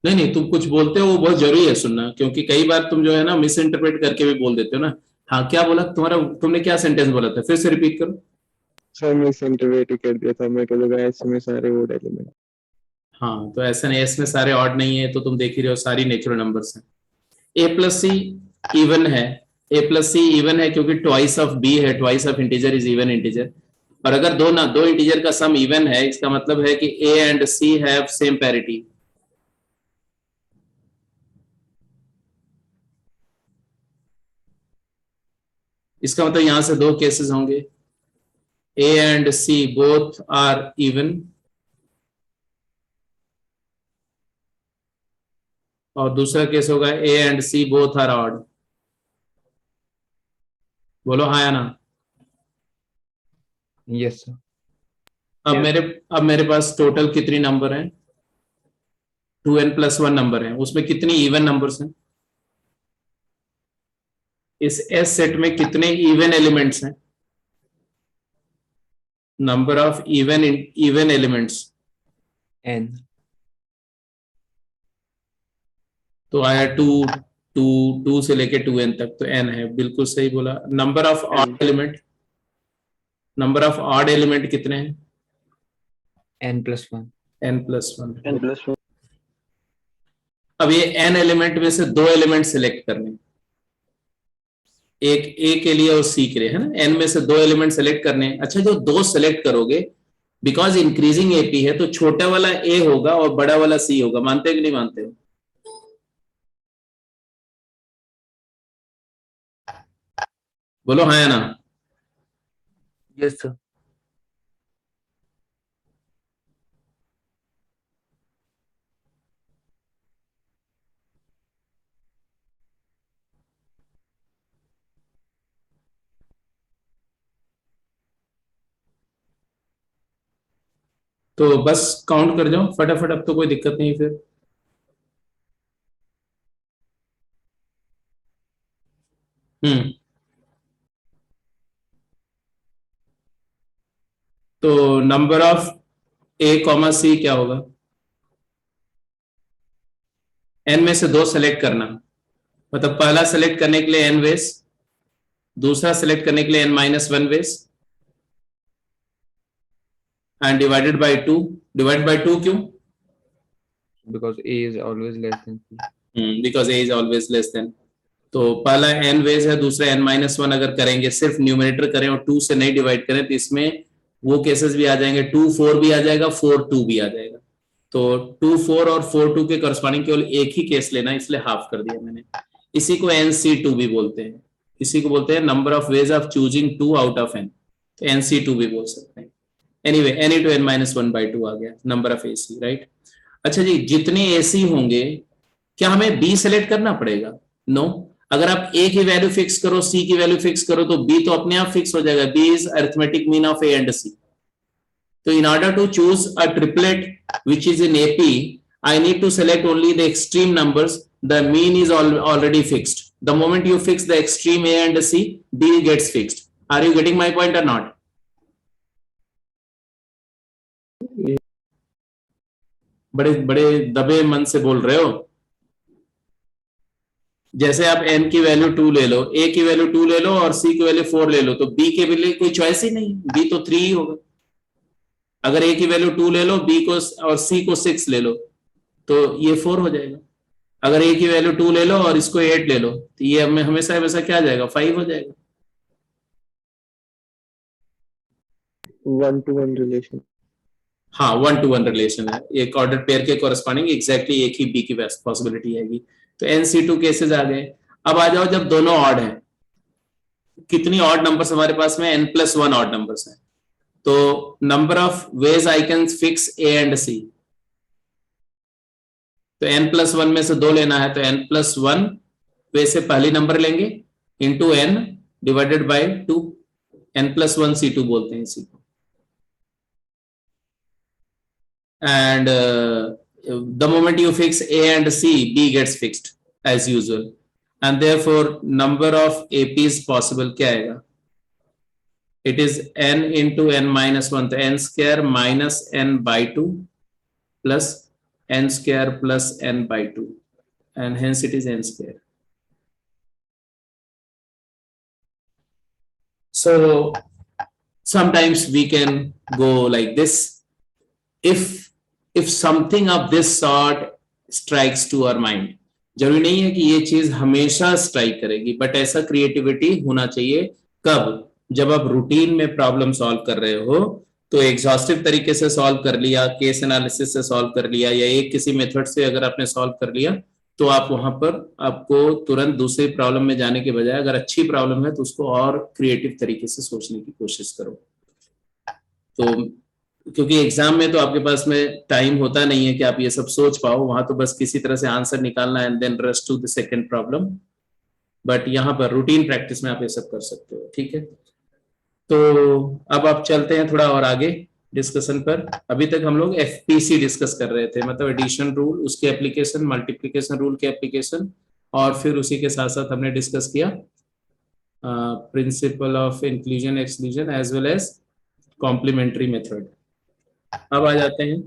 नहीं नहीं, तुम कुछ बोलते हो वो बहुत जरूरी है सुनना, क्योंकि कई बार तुम जो है ना मिस इंटरप्रेट करके भी बोल देते हो ना। हाँ क्या बोला तुम्हारा, तुमने क्या सेंटेंस बोला था, फिर से रिपीट करो। सर मिस इंटरप्रेट कर दिया था, मैं को लगा इसमें सारे ओड एलिमेंट। हाँ तो ऐसा नहीं, इसमें सारे ऑड नहीं है, तो तुम देख ही रहे हो सारी नेचुरल नंबर्स हैं। A प्लस सी इवन है, A प्लस सी इवन है क्योंकि ट्वाइस ऑफ B है, twice of integer is even integer, और अगर दो इंटीजर का सम इवन है, इसका मतलब है कि A and C have same parity. इसका मतलब यहां से 2 केसेस होंगे, A and C both are even, और दूसरा केस होगा A and C both are odd. बोलो हाँ या ना। Yes sir. अब मेरे पास टोटल कितनी नंबर हैं, 2n प्लस 1 नंबर है, उसमें कितनी इवन नंबर्स हैं, इस S सेट में कितने इवन एलिमेंट्स हैं, number of even elements, n तो आया 2 से लेके 2n तक, तो n है, बिल्कुल सही बोला। Number of odd element, number of odd element कितने हैं? n+1 n+1। n+1 अब ये n एलिमेंट में से 2 एलिमेंट सिलेक्ट करने, एक ए के लिए और सी के लिए, है ना। n में से 2 एलिमेंट सेलेक्ट करने। अच्छा, जो 2 सेलेक्ट करोगे, बिकॉज इंक्रीजिंग एपी है, तो छोटा वाला ए होगा और बड़ा वाला सी होगा। मानते हो कि नहीं मानते हो? बोलो हाँ या ना। yes sir तो बस काउंट कर जाओ फटाफट, अब तो कोई दिक्कत नहीं फिर। तो नंबर ऑफ ए कॉमा सी क्या होगा? एन में से 2 सेलेक्ट करना, मतलब पहला सेलेक्ट करने के लिए n वेस, दूसरा सेलेक्ट करने के लिए n-1 वेस, and divided by 2। Divide by 2 क्यों? because a is always less than c because A is always less than. तो पहला n वेज है, दूसरा n-1 अगर करेंगे, सिर्फ न्यूमरेटर करें और 2 से नहीं डिवाइड करें, तो इसमें वो केसेस भी आ जाएंगे, 2 4 भी आ जाएगा, 4 2 भी आ जाएगा। तो 2 4 और 4 2 के करस्पॉन्डिंग केवल एक ही केस लेना, इसलिए हाफ कर दिया मैंने। इसी को NC2 भी बोलते हैं, इसी को बोलते हैं number of ways of choosing 2 out of n, तो NC2 भी बोल सकते हैं। एनीवे n into n-1/2 आ गया नंबर ऑफ AC, राइट। अच्छा जी, जितने AC होंगे, क्या हमें B सेलेक्ट करना पड़ेगा? नो। अगर आप A की वैल्यू फिक्स करो, C की वैल्यू फिक्स करो, तो B तो अपने आप फिक्स हो जाएगा। B is arithmetic mean of A and C। So in order to choose a triplet which is in AP, I need to select only the extreme numbers. The mean is already fixed. The moment you fix the extreme A and C, B gets fixed. Are you getting my point or not? बड़े बड़े दबे मन से बोल रहे हो। जैसे आप n की वैल्यू 2 ले लो, A की वैल्यू 2 ले लो और C की वैल्यू 4 ले लो, तो B के लिए कोई चॉइस ही नहीं, B तो 3 ही होगा। अगर A की वैल्यू 2 ले लो, B को और C को 6 ले लो, तो ये 4 हो जाएगा। अगर A की वैल्यू 2 ले लो और इसको 8 ले लो, तो ये हमेशा हमेशा क्या आ जाएगा? 5 हो जाएगा। 1-to-1 relation. हाँ, 1-to-1 रिलेशन है, एक ऑर्डर पेयर के कॉरेस्पॉन्डिंग एग्जैक्टली एक ही B की पॉसिबिलिटी आएगी। तो NC2 केसेस आ गए। अब आ जाओ जब दोनों ऑड है, कितनी ऑड नंबर्स हमारे पास में? n+1 ऑड नंबर्स है। तो number of ways I can fix A and C, तो n+1 में से 2 लेना है, तो n+1 वे से पहली नंबर लेंगे into n divided by 2, n+1 C2 बोलते हैं इसी को। And the moment you fix A and C, B gets fixed as usual, and therefore number of APs possible क्या आएगा? It is n into n-1, तो n square minus n/2 plus n square plus n/2, and hence it is n square. So sometimes we can go like this. If something of this sort strikes to our mind, जरूरी नहीं है कि ये चीज हमेशा strike करेगी, but ऐसा creativity होना चाहिए। कब? जब आप रूटीन में प्रॉब्लम सॉल्व कर रहे हो, तो एग्जॉस्टिव तरीके से सॉल्व कर लिया, केस एनालिसिस से सॉल्व कर लिया, या एक किसी मेथड से अगर आपने सॉल्व कर लिया, तो आप वहां पर आपको तुरंत दूसरी प्रॉब्लम में जाने के बजाय, अगर अच्छी प्रॉब्लम है तो उसको और क्रिएटिव तरीके से सोचने की कोशिश करो। तो क्योंकि एग्जाम में तो आपके पास में टाइम होता नहीं है कि आप ये सब सोच पाओ, वहां तो बस किसी तरह से आंसर निकालना and then rush to the second problem. But यहाँ पर रूटीन प्रैक्टिस में आप ये सब कर सकते हो, ठीक है। तो अब आप चलते हैं थोड़ा और आगे डिस्कशन पर। अभी तक हम लोग FPC डिस्कस कर रहे थे, मतलब एडिशन रूल, उसके एप्लीकेशन, मल्टीप्लिकेशन रूल के एप्लीकेशन, और फिर उसी के साथ साथ हमने डिस्कस किया principle of inclusion exclusion as well as complementary method. अब आ जाते हैं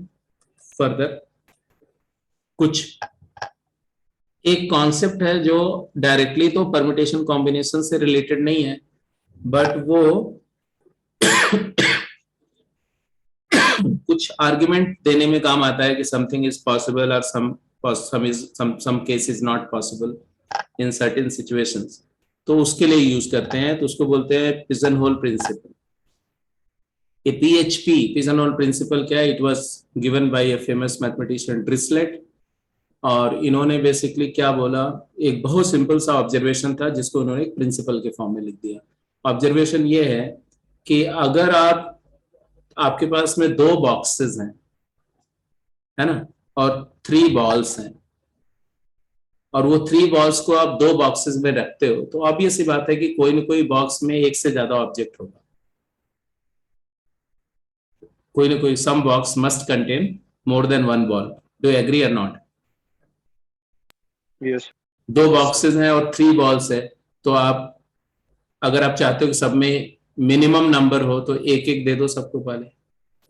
फर्दर कुछ एक कॉन्सेप्ट है जो डायरेक्टली तो परम्यूटेशन कॉम्बिनेशन से रिलेटेड नहीं है, बट वो कुछ आर्ग्यूमेंट देने में काम आता है कि समथिंग इज पॉसिबल और some case is not possible in certain situations, तो उसके लिए यूज करते हैं, तो उसको बोलते हैं pigeonhole principle. A PHP pigeonhole principle क्या है? It was given by a famous mathematician Dirichlet, और इन्होंने बेसिकली क्या बोला, एक बहुत सिंपल सा ऑब्जर्वेशन था जिसको उन्होंने एक प्रिंसिपल के फॉर्म में लिख दिया। ऑब्जर्वेशन ये है कि अगर आपके पास में 2 बॉक्सेस हैं, है ना, और 3 बॉल्स हैं, और वो 3 बॉल्स को आप 2 बॉक्सेस में रखते हो, तो ऑब्वियस सी बात है कि कोई ना कोई बॉक्स में एक से ज्यादा ऑब्जेक्ट होगा, कोई ना कोई some box must contain more than 1 ball. Do you agree और नॉट? यस 2 बॉक्सेस हैं और 3 बॉल्स है, तो आप अगर आप चाहते हो कि सब में मिनिमम नंबर हो तो एक एक दे दो सबको, पहले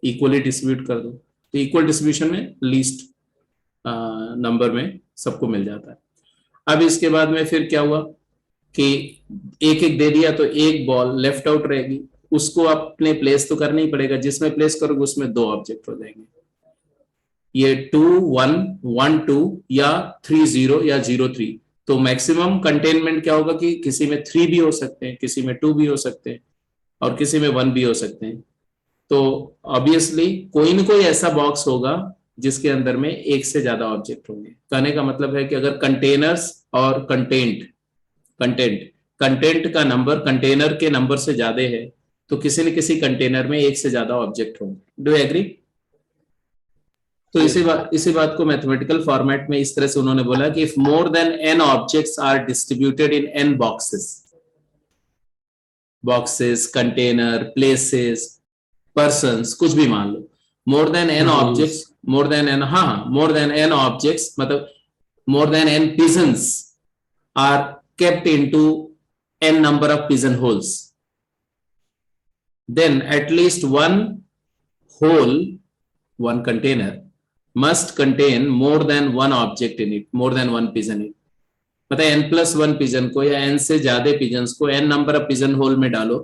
इक्वली डिस्ट्रीब्यूट कर दो, तो इक्वल डिस्ट्रीब्यूशन में लीस्ट नंबर में सबको मिल जाता है। अब इसके बाद में फिर क्या हुआ कि एक एक दे दिया तो एक बॉल लेफ्ट आउट रहेगी, उसको अपने प्लेस तो करना ही पड़ेगा, जिसमें प्लेस करोगे उसमें 2 ऑब्जेक्ट हो जाएंगे, ये 2 1 1 2 या 3 0 या 0 3। तो मैक्सिमम कंटेनमेंट क्या होगा कि किसी में 3 भी हो सकते हैं, किसी में 2 भी हो सकते हैं, और किसी में 1 भी हो सकते हैं। तो ऑब्वियसली कोई ना कोई ऐसा बॉक्स होगा जिसके अंदर में एक से ज्यादा ऑब्जेक्ट होंगे। कहने का मतलब है कि अगर कंटेनर्स और कंटेंट का नंबर कंटेनर के नंबर से ज्यादा है, तो किसी न किसी कंटेनर में एक से ज्यादा ऑब्जेक्ट होंगे। Do agree? तो इसी बात को मैथमेटिकल फॉर्मेट में इस तरह से उन्होंने बोला कि if more than n objects are distributed in n boxes, container, places, persons, कुछ भी मान लो, more than n objects, more than n, हाँ मोर देन n ऑब्जेक्ट्स मतलब more than n pigeons are kept into n number of pigeonholes, then at least one hole, one container must contain more than one object in it, more than one pigeon in it। मतलब n+1 pigeon को या n से ज्यादा pigeons को n number of pigeon hole में डालो,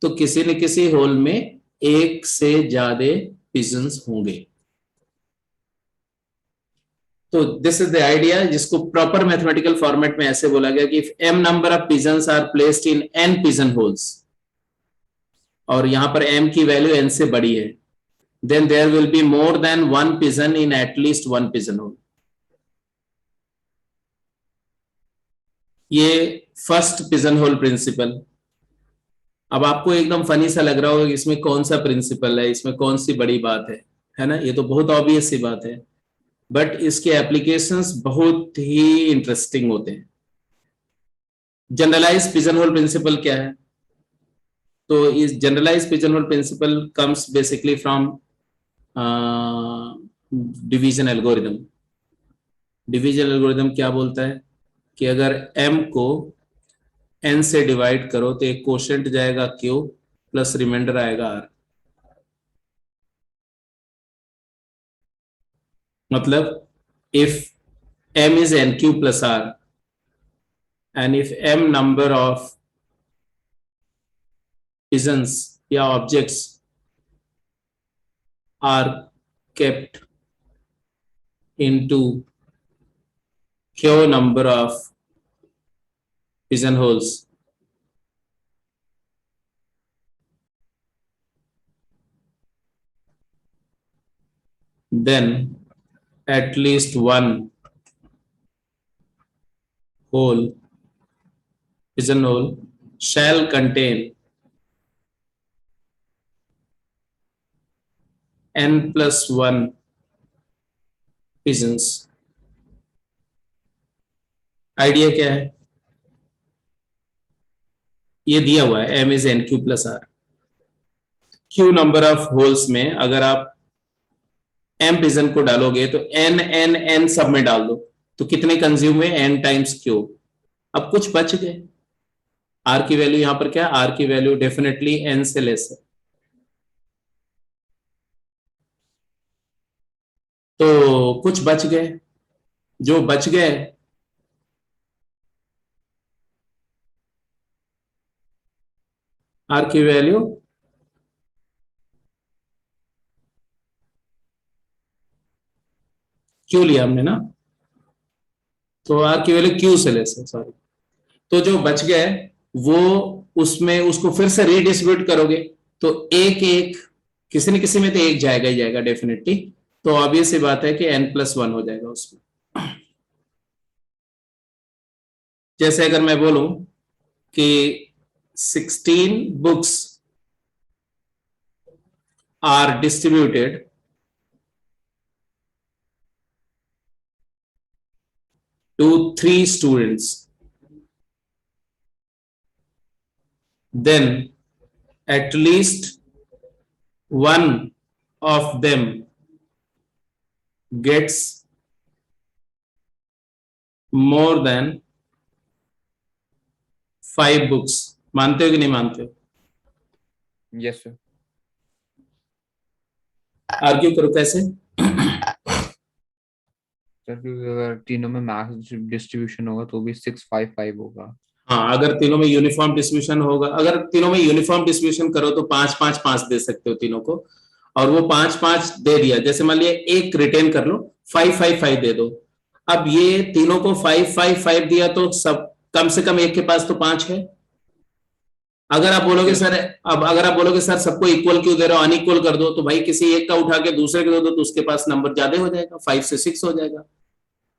तो किसी न किसी होल में एक से ज्यादा पिजन्स होंगे। तो दिस इज द आइडिया, जिसको प्रॉपर मैथमेटिकल फॉर्मेट में ऐसे बोला गया कि if m number of pigeons are placed in n pigeon holes, और यहां पर m की वैल्यू n से बड़ी है, then there will be more than one pigeon in at least one pigeonhole। ये फर्स्ट पिजनहोल प्रिंसिपल। अब आपको एकदम फनी सा लग रहा होगा कि इसमें कौन सा प्रिंसिपल है, इसमें कौन सी बड़ी बात है ना? ये तो बहुत ऑब्वियस सी बात है, बट इसके एप्लीकेशंस बहुत ही इंटरेस्टिंग होते हैं। जनरलाइज पिजनहोल प्रिंसिपल क्या है? तो इस generalise pigeonhole principle comes basically from division algorithm. Division algorithm क्या बोलता है कि अगर m को n से डिवाइड करो तो एक कोशेंट जाएगा q प्लस रिमाइंडर आएगा r। मतलब if m is nq plus r and if m number of pigeons या objects are kept into q number of pigeonholes, then at least one whole pigeonhole shall contain n+1 pigeons। Idea क्या है? ये दिया हुआ है m is nq plus r। q number of holes में अगर आप m पिजन को डालोगे तो n n n सब में डाल दो, तो कितने कंज्यूम हुए? n times q। अब कुछ बच गए। r की वैल्यू यहां पर क्या है? r की वैल्यू डेफिनेटली n से लेस है, तो कुछ बच गए, जो बच गए आर की वैल्यू क्यू लिया हमने ना, तो आर की वैल्यू क्यू से ले से सॉरी, तो जो बच गए वो उसमें उसको फिर से रीडिस्ट्रीब्यूट करोगे तो एक एक किसी न किसी में तो एक जाएगा ही जाएगा डेफिनेटली, तो ऑब्वियस सी बात है कि n+1 हो जाएगा उसमें। जैसे अगर मैं बोलूं कि 16 books are distributed to 3 students, then at least one of them gets more than 5 books। मानते हो कि नहीं मानते हो? Yes sir. आर्ग्यू करो कैसे? सर क्योंकि अगर तीनों में मैक्स डिस्ट्रीब्यूशन होगा तो भी 6-5-5 होगा। हाँ, अगर तीनों में यूनिफॉर्म डिस्ट्रीब्यूशन होगा, अगर तीनों में यूनिफॉर्म डिस्ट्रीब्यूशन करो तो 5-5-5 दे सकते हो तीनों को, और वो 5-5 दे दिया, जैसे मान लिया एक रिटेन कर लो, 5-5-5 दे दो। अब ये तीनों को 5-5-5 दिया तो सब कम से कम एक के पास तो 5 है। अगर आप बोलोगे सर, अब अगर आप बोलोगे सर सबको इक्वल क्यों दे रहे हो, अनइक्वल कर दो, तो भाई किसी एक का उठा के दूसरे को दे दो तो उसके पास नंबर ज्यादा हो जाएगा, 5 से 6 हो जाएगा।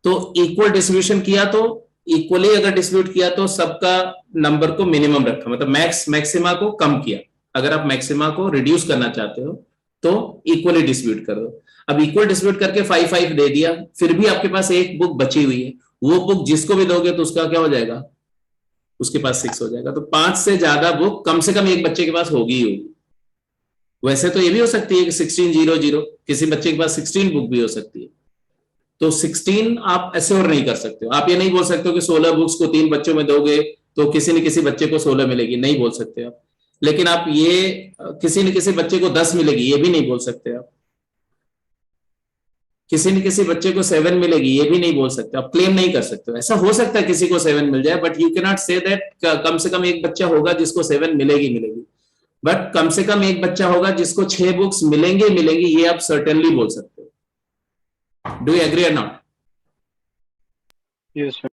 तो इक्वल डिस्ट्रीब्यूशन किया तो इक्वली अगर डिस्ट्रीब्यूट किया तो सबका नंबर को मिनिमम रखा, मतलब मैक्सिमा को कम किया। अगर आप मैक्सिमा को रिड्यूस करना चाहते हो तो इक्वली डिस्ट्रीब्यूट कर दो। अब इक्वल डिस्ट्रीब्यूट करके 5-5 दे दिया, फिर भी आपके पास एक बुक बची हुई है, वो बुक जिसको भी दोगे तो उसका क्या हो जाएगा, उसके पास 6 हो जाएगा। तो 5 से ज्यादा बुक कम से कम एक बच्चे के पास होगी ही होगी। वैसे तो ये भी हो सकती है कि 16-0-0 किसी बच्चे के पास 16 बुक भी हो सकती है, तो 16 आप ऐसे और नहीं कर सकते हो। आप ये नहीं बोल सकते हो कि 16 बुक्स को 3 बच्चों में दोगे तो किसी न किसी बच्चे को 16 मिलेगी, नहीं बोल सकते आप। लेकिन आप ये किसी न किसी बच्चे को 10 मिलेगी ये भी नहीं बोल सकते आप। किसी न किसी बच्चे को 7 मिलेगी ये भी नहीं बोल सकते आप, क्लेम नहीं कर सकते। ऐसा हो सकता है किसी को 7 मिल जाए, but you can not say that come से कम एक बच्चा होगा जिसको 7 मिलेगी मिलेगी, बट कम से कम एक बच्चा होगा जिसको 6 बुक्स मिलेंगे मिलेंगी, ये आप सर्टेनली बोल सकते हो। डू यू एग्री और नॉट? Yes sir.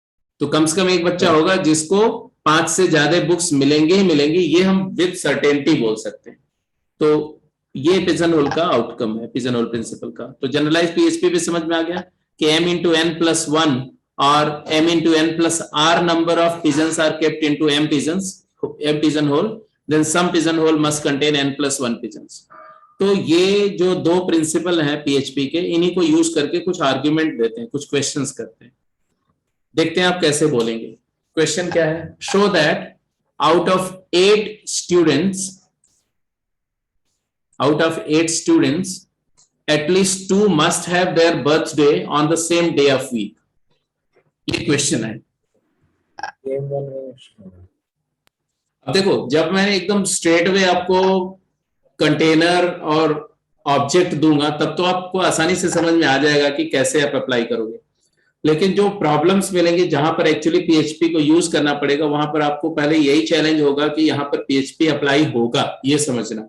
तो कम से कम एक बच्चा होगा जिसको 5 से ज्यादा बुक्स मिलेंगे ही मिलेंगे, ये हम विद सर्टेनिटी बोल सकते हैं। तो ये पिजन होल का आउटकम है, पिजन होल प्रिंसिपल का। तो जनरलाइज पीएचपी भी समझ में आ गया कि m into n+1 और m into n+r number of pigeons are kept into m pigeon hole, then some pigeon hole must contain n+1 pigeons। तो ये जो दो प्रिंसिपल हैं पीएचपी के, इन्हीं को यूज करके कुछ आर्ग्यूमेंट देते हैं, कुछ क्वेश्चंस करते हैं। देखते हैं आप कैसे बोलेंगे। क्वेश्चन क्या है? Show that out of 8 students at least 2 must have their birthday on the same day of week। ये क्वेश्चन है। अब देखो, जब मैं एकदम स्ट्रेट वे आपको कंटेनर और ऑब्जेक्ट दूंगा तब तो आपको आसानी से समझ में आ जाएगा कि कैसे आप अप्लाई करोगे, लेकिन जो प्रॉब्लम्स मिलेंगे जहां पर एक्चुअली पीएचपी को यूज करना पड़ेगा, वहां पर आपको पहले यही चैलेंज होगा कि यहां पर पीएचपी अप्लाई होगा ये समझना।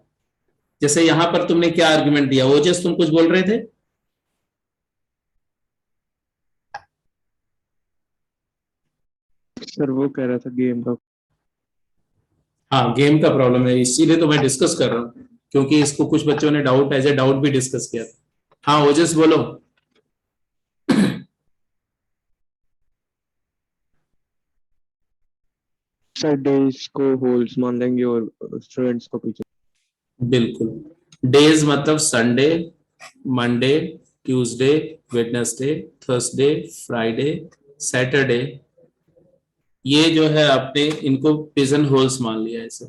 जैसे यहां पर तुमने क्या आर्गुमेंट दिया, ओजस तुम कुछ बोल रहे थे? सर वो कह रहा था गेम का। हाँ, गेम का प्रॉब्लम है, इसीलिए तो मैं डिस्कस कर रहा हूँ, क्योंकि इसको कुछ बच्चों ने डाउट एज ए डाउट भी डिस्कस किया था। हाँ ओजस बोलो। सर डेज को होल्स मान लेंगे और स्टूडेंट्स को पीछे। बिल्कुल, डेज मतलब Sunday, Monday, Tuesday, Wednesday, Thursday, Friday, Saturday, ये जो है आपने इनको पिजन होल्स मान लिया ऐसे।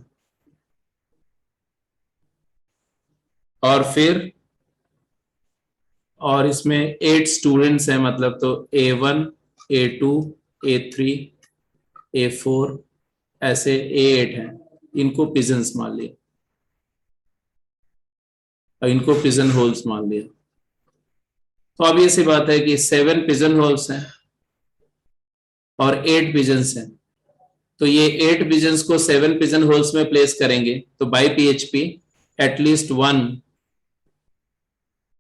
और फिर और इसमें 8 स्टूडेंट्स हैं, मतलब तो A1, A2, A3, A4 ऐसे A8 हैं, इनको पिजन्स मान लिया और इनको पिजन होल्स मान लिया। तो अब ये सी बात है कि 7 पिजन होल्स हैं और 8 पिजन्स हैं, तो ये 8 पिजन्स को 7 पिजन होल्स में प्लेस करेंगे, तो by PHP at least one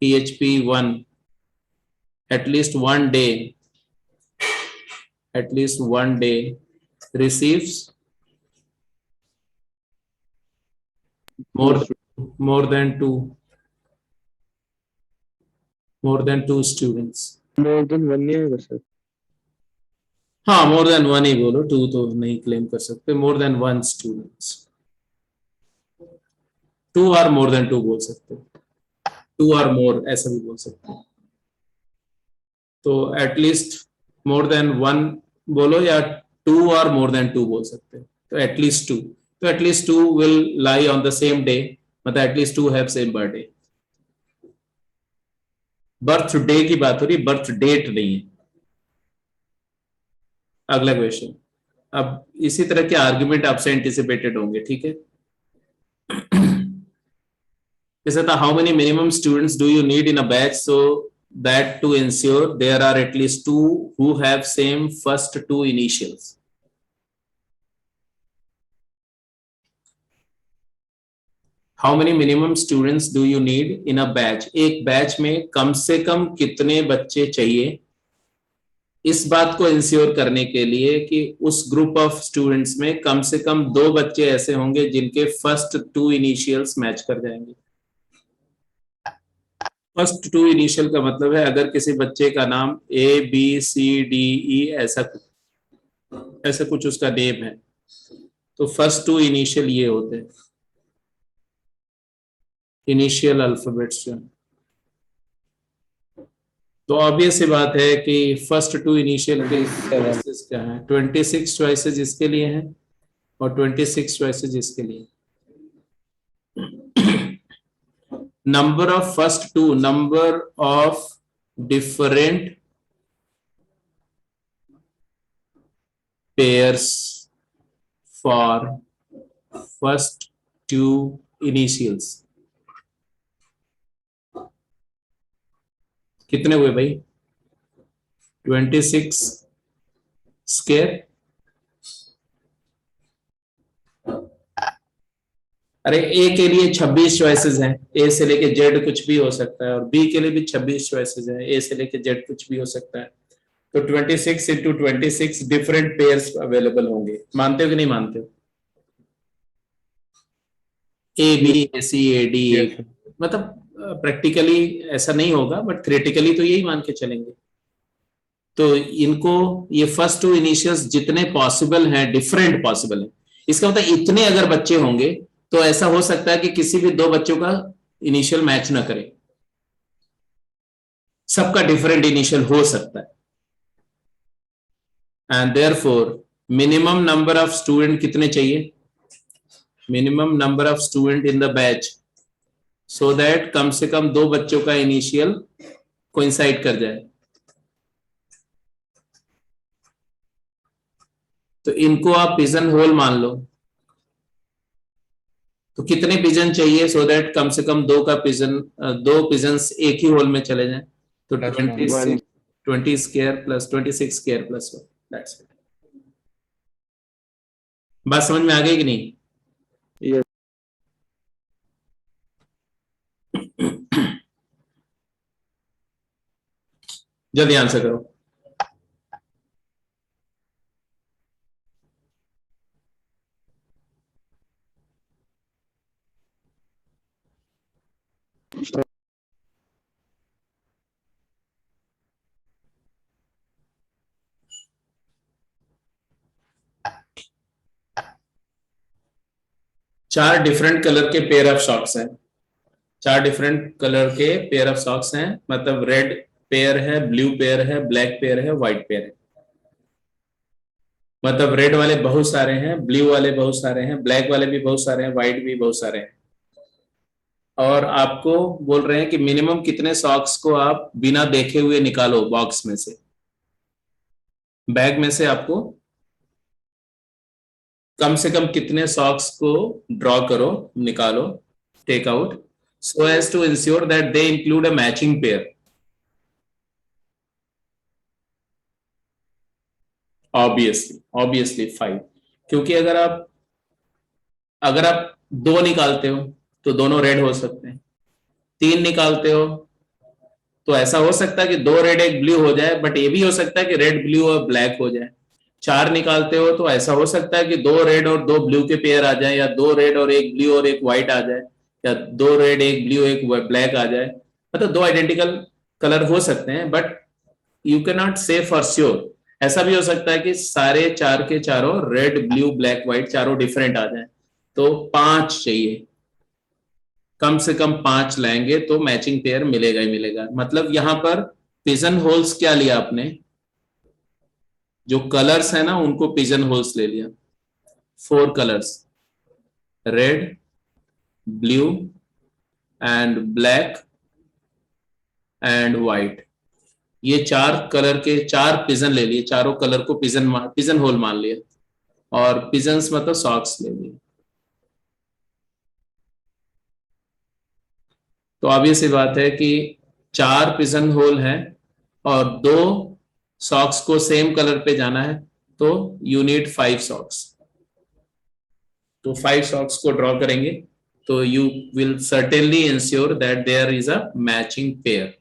PHP 1 at least one day receives more than two students. More than one नहीं आएगा सर? हाँ, मोर देन वन ही बोलो, 2 तो नहीं क्लेम कर सकते, मोर देन 1 स्टूडेंट्स, 2 और मोर देन 2 बोल सकते, 2 और मोर ऐसा भी बोल सकते हैं। तो एटलीस्ट मोर देन 1 बोलो या 2 और मोर देन 2 बोल सकते हैं, तो एटलीस्ट 2, तो at least 2 will lie on the same day, मतलब at least 2 have same birthday. Birthday की बात हो रही, बर्थ डेट नहीं है। अगला क्वेश्चन, अब इसी तरह के आर्ग्यूमेंट आपसे एंटिसिपेटेड होंगे, ठीक है। जैसे था, how many minimum students do you need in a batch so that to ensure there are at least 2 who have same first 2 initials. How many minimum students do you need in a batch? एक batch में कम से कम कितने बच्चे चाहिए इस बात को ensure करने के लिए कि उस ग्रुप ऑफ स्टूडेंट्स में कम से कम 2 बच्चे ऐसे होंगे जिनके फर्स्ट 2 इनिशियल्स मैच कर जाएंगे। फर्स्ट 2 इनिशियल का मतलब है अगर किसी बच्चे का नाम ABCDE ऐसा कुछ उसका नेम है, तो फर्स्ट 2 इनिशियल ये होते हैं, इनिशियल अल्फाबेट्स जो। तो ऑब्वियस सी बात है कि फर्स्ट 2 इनिशियल के चॉइसेस क्या है, 26 चॉइसेस इसके लिए हैं और 26 चॉइसेस इसके लिए। number of first 2 number of different pairs for first 2 initials कितने हुए भाई? 26 स्क्वायर। अरे ए के लिए 26 चॉइसेस हैं, ए से लेके जेड कुछ भी हो सकता है, और बी के लिए भी 26 चॉइसेस हैं, ए से लेके जेड कुछ भी हो सकता है। तो 26 into 26 डिफरेंट पेयर्स अवेलेबल होंगे। मानते हो कि नहीं मानते हो? A B A C A D, मतलब प्रैक्टिकली ऐसा नहीं होगा बट थ्योरेटिकली तो यही मान के चलेंगे। तो इनको ये फर्स्ट 2 इनिशियल्स जितने पॉसिबल हैं, डिफरेंट पॉसिबल है, इसका मतलब इतने अगर बच्चे होंगे तो ऐसा हो सकता है कि किसी भी 2 बच्चों का इनिशियल मैच ना करे, सबका डिफरेंट इनिशियल हो सकता है। And therefore minimum number of student कितने चाहिए? Minimum number of student in the batch so that come से कम 2 बच्चों का इनिशियल कोइंसाइड कर जाए। तो इनको आप पिजन होल मान लो। तो कितने पिजन चाहिए सो दैट कम से कम 2 पिजन्स एक ही होल में चले जाएं? तो 20 square plus 26 square plus 1, that's it. बात समझ में आ गई कि नहीं? Yes. जल्दी आंसर करो। चार डिफरेंट कलर के पेयर ऑफ सॉक्स हैं, 4 डिफरेंट कलर के पेयर ऑफ सॉक्स हैं, मतलब रेड पेयर है, ब्लू पेयर है, ब्लैक पेयर है, व्हाइट पेयर है। मतलब रेड वाले बहुत सारे हैं, ब्लू वाले बहुत सारे हैं, ब्लैक वाले भी बहुत सारे हैं, व्हाइट भी बहुत सारे हैं। और आपको बोल रहे हैं कि मिनिमम कितने सॉक्स को आप बिना देखे हुए निकालो बॉक्स में से, बैग में से आपको कम से कम कितने सॉक्स को ड्रॉ करो, निकालो, take out, so as to ensure that they include a matching pair. Obviously 5, क्योंकि अगर आप 2 निकालते हो तो दोनों रेड हो सकते हैं, 3 निकालते हो तो ऐसा हो सकता है कि 2 रेड 1 ब्लू हो जाए, बट ये भी हो सकता है कि रेड ब्लू और ब्लैक हो जाए। 4 निकालते हो तो ऐसा हो सकता है कि 2 रेड और 2 ब्लू के पेयर आ जाए, या 2 रेड और 1 ब्लू और 1 व्हाइट आ जाए, या 2 रेड 1 ब्लू 1 ब्लैक आ जाए। मतलब 2 आइडेंटिकल कलर हो सकते हैं, बट यू कैन नॉट से फॉर श्योर। ऐसा भी हो सकता है कि सारे 4 के चारों रेड ब्लू ब्लैक व्हाइट चारों डिफरेंट आ जाए। तो 5 चाहिए, कम से कम 5 लाएंगे तो मैचिंग पेयर मिलेगा ही मिलेगा। मतलब यहां पर पिजन होल्स क्या लिया आपने, जो कलर्स है ना उनको पिजन होल्स ले लिया। 4 colours, red, blue and black and white, ये 4 कलर के 4 पिजन ले लिए, चारों कलर को पिजन होल मान लिया, और पिजन्स मतलब सॉक्स ले लिए। तो obvious सी बात है कि 4 पिजन होल है और 2 सॉक्स को सेम कलर पे जाना है, तो यू नीड 5 सॉक्स। तो 5 सॉक्स को ड्रॉ करेंगे तो you will certainly ensure that there is a matching pair.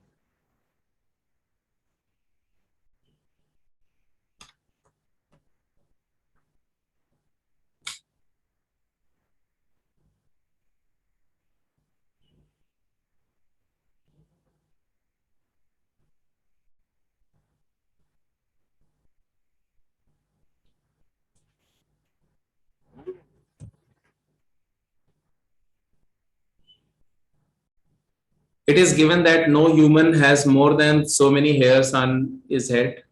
It is given that no human has more than so many hairs on his head,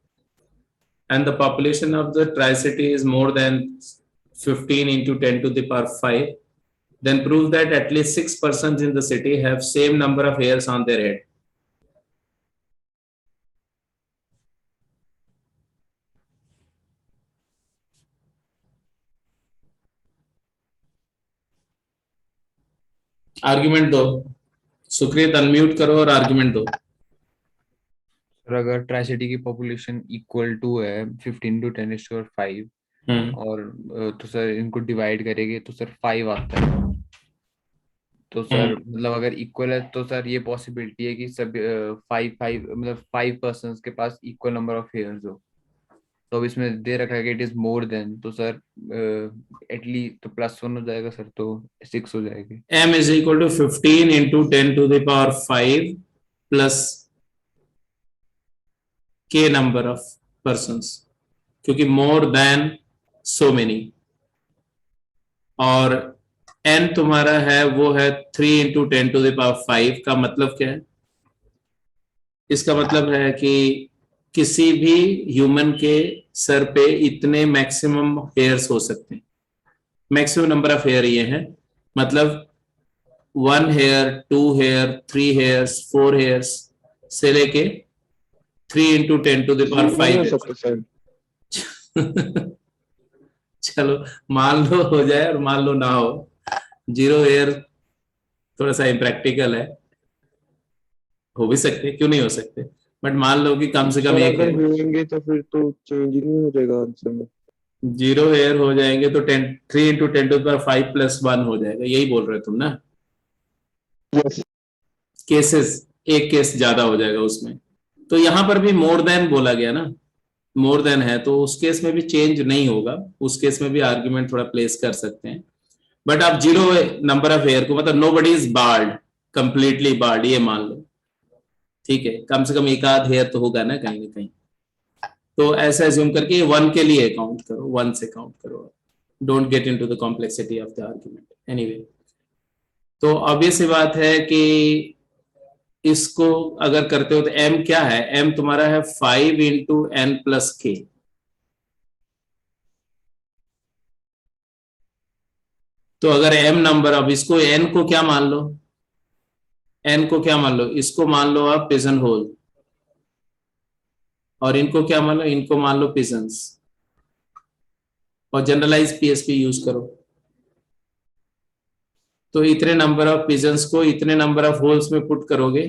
and the population of the Tri-City is more than 15 into 10 to the power 5. Then prove that at least 6 persons in the city have same number of hairs on their head. Argument दो। सुकृत unmute करो और argument दो। Sir अगर tri city की population equal to है 15 × 10⁵ और तो sir इनको डिवाइड करेंगे तो सर 5 आता है। तो सर मतलब अगर इक्वल है तो सर ये पॉसिबिलिटी है कि सब 5 मतलब 5 पर्सन के पास इक्वल नंबर ऑफ हेयर्स हो। तो अब इसमें दे रखा है कि इट इज मोर देन, तो सर एटलीस्ट तो +1 हो जाएगा सर, तो 6 हो जाएगी। m is equal to 15 into 10 to the power 5 plus k number of persons, क्योंकि more than so many, और n तुम्हारा है वो है 3 into 10 to the power 5। का मतलब क्या है? इसका मतलब है कि किसी भी ह्यूमन के सर पे इतने मैक्सिमम हेयर्स हो सकते हैं। मैक्सिमम नंबर ऑफ हेयर ये है, मतलब 1 हेयर, 2 हेयर, 3 हेयर्स, 4 हेयर्स से लेके 3 into 10 to the power नहीं हो 5। सकता सर। चलो मान लो हो जाए और मान लो ना हो। 0 हेयर थोड़ा सा इम्प्रैक्टिकल है, हो भी सकते, क्यों नहीं हो सकते, बट मान लो कि कम से कम सर एक अगर है। होंगे तो फिर तो चेंज ही नहीं हो जाएगा आंसर में। 0 हेयर हो जाएंगे तो 3 into 10 to the power 5 plus 1 हो जाएगा, यही बोल रहे हो तुम ना। यस। केसेस, एक केस ज्यादा हो जाएगा उसमें। तो यहां पर भी मोर देन बोला गया ना, मोर देन है तो उस केस में भी चेंज नहीं होगा, उस केस में भी आर्ग्यूमेंट थोड़ा प्लेस कर सकते हैं। बट आप 0 नंबर ऑफ हेयर को, मतलब nobody is bald, completely bald, ये मान लो, ठीक है, कम से कम एक आध हेयर तो होगा ना कहीं ना कहीं। तो ऐसा एज्यूम करके 1 के लिए काउंट करो, 1 से काउंट करो, don't get into the complexity of the argument. Anyway, तो ऑब्वियस सी बात है कि इसको अगर करते हो तो m क्या है, m तुम्हारा है 5 into n plus k। तो अगर m नंबर, अब इसको n को क्या मान लो, n को क्या मान लो, इसको मान लो आप पिजन होल, और इनको क्या मान लो, इनको मान लो पिजन्स, और जनरलाइज पीएसपी यूज करो। तो इतने नंबर ऑफ पिजन्स को इतने नंबर ऑफ होल्स में पुट करोगे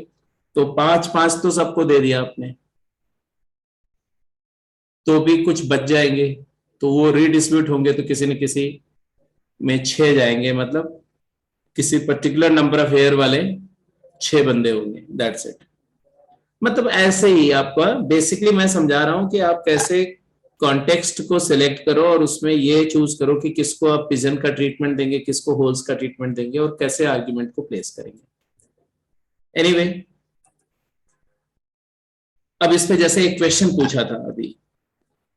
तो 5 5 तो सबको दे दिया आपने। तो भी कुछ बच जाएंगे, तो वो रीडिस्ट्रीब्यूट होंगे, तो किसी न किसी में 6 जाएंगे, मतलब किसी पर्टिकुलर नंबर ऑफ हेयर वाले 6 बंदे होंगे, दैट्स इट। मतलब ऐसे ही आपका बेसिकली मैं समझा रहा हूं कि आप कैसे कॉन्टेक्स्ट को सिलेक्ट करो और उसमें ये चूज करो कि किसको आप पिजन का ट्रीटमेंट देंगे, किसको होल्स का ट्रीटमेंट देंगे, और कैसे आर्ग्यूमेंट को प्लेस करेंगे। एनीवे, अब इस पे जैसे एक क्वेश्चन पूछा था अभी,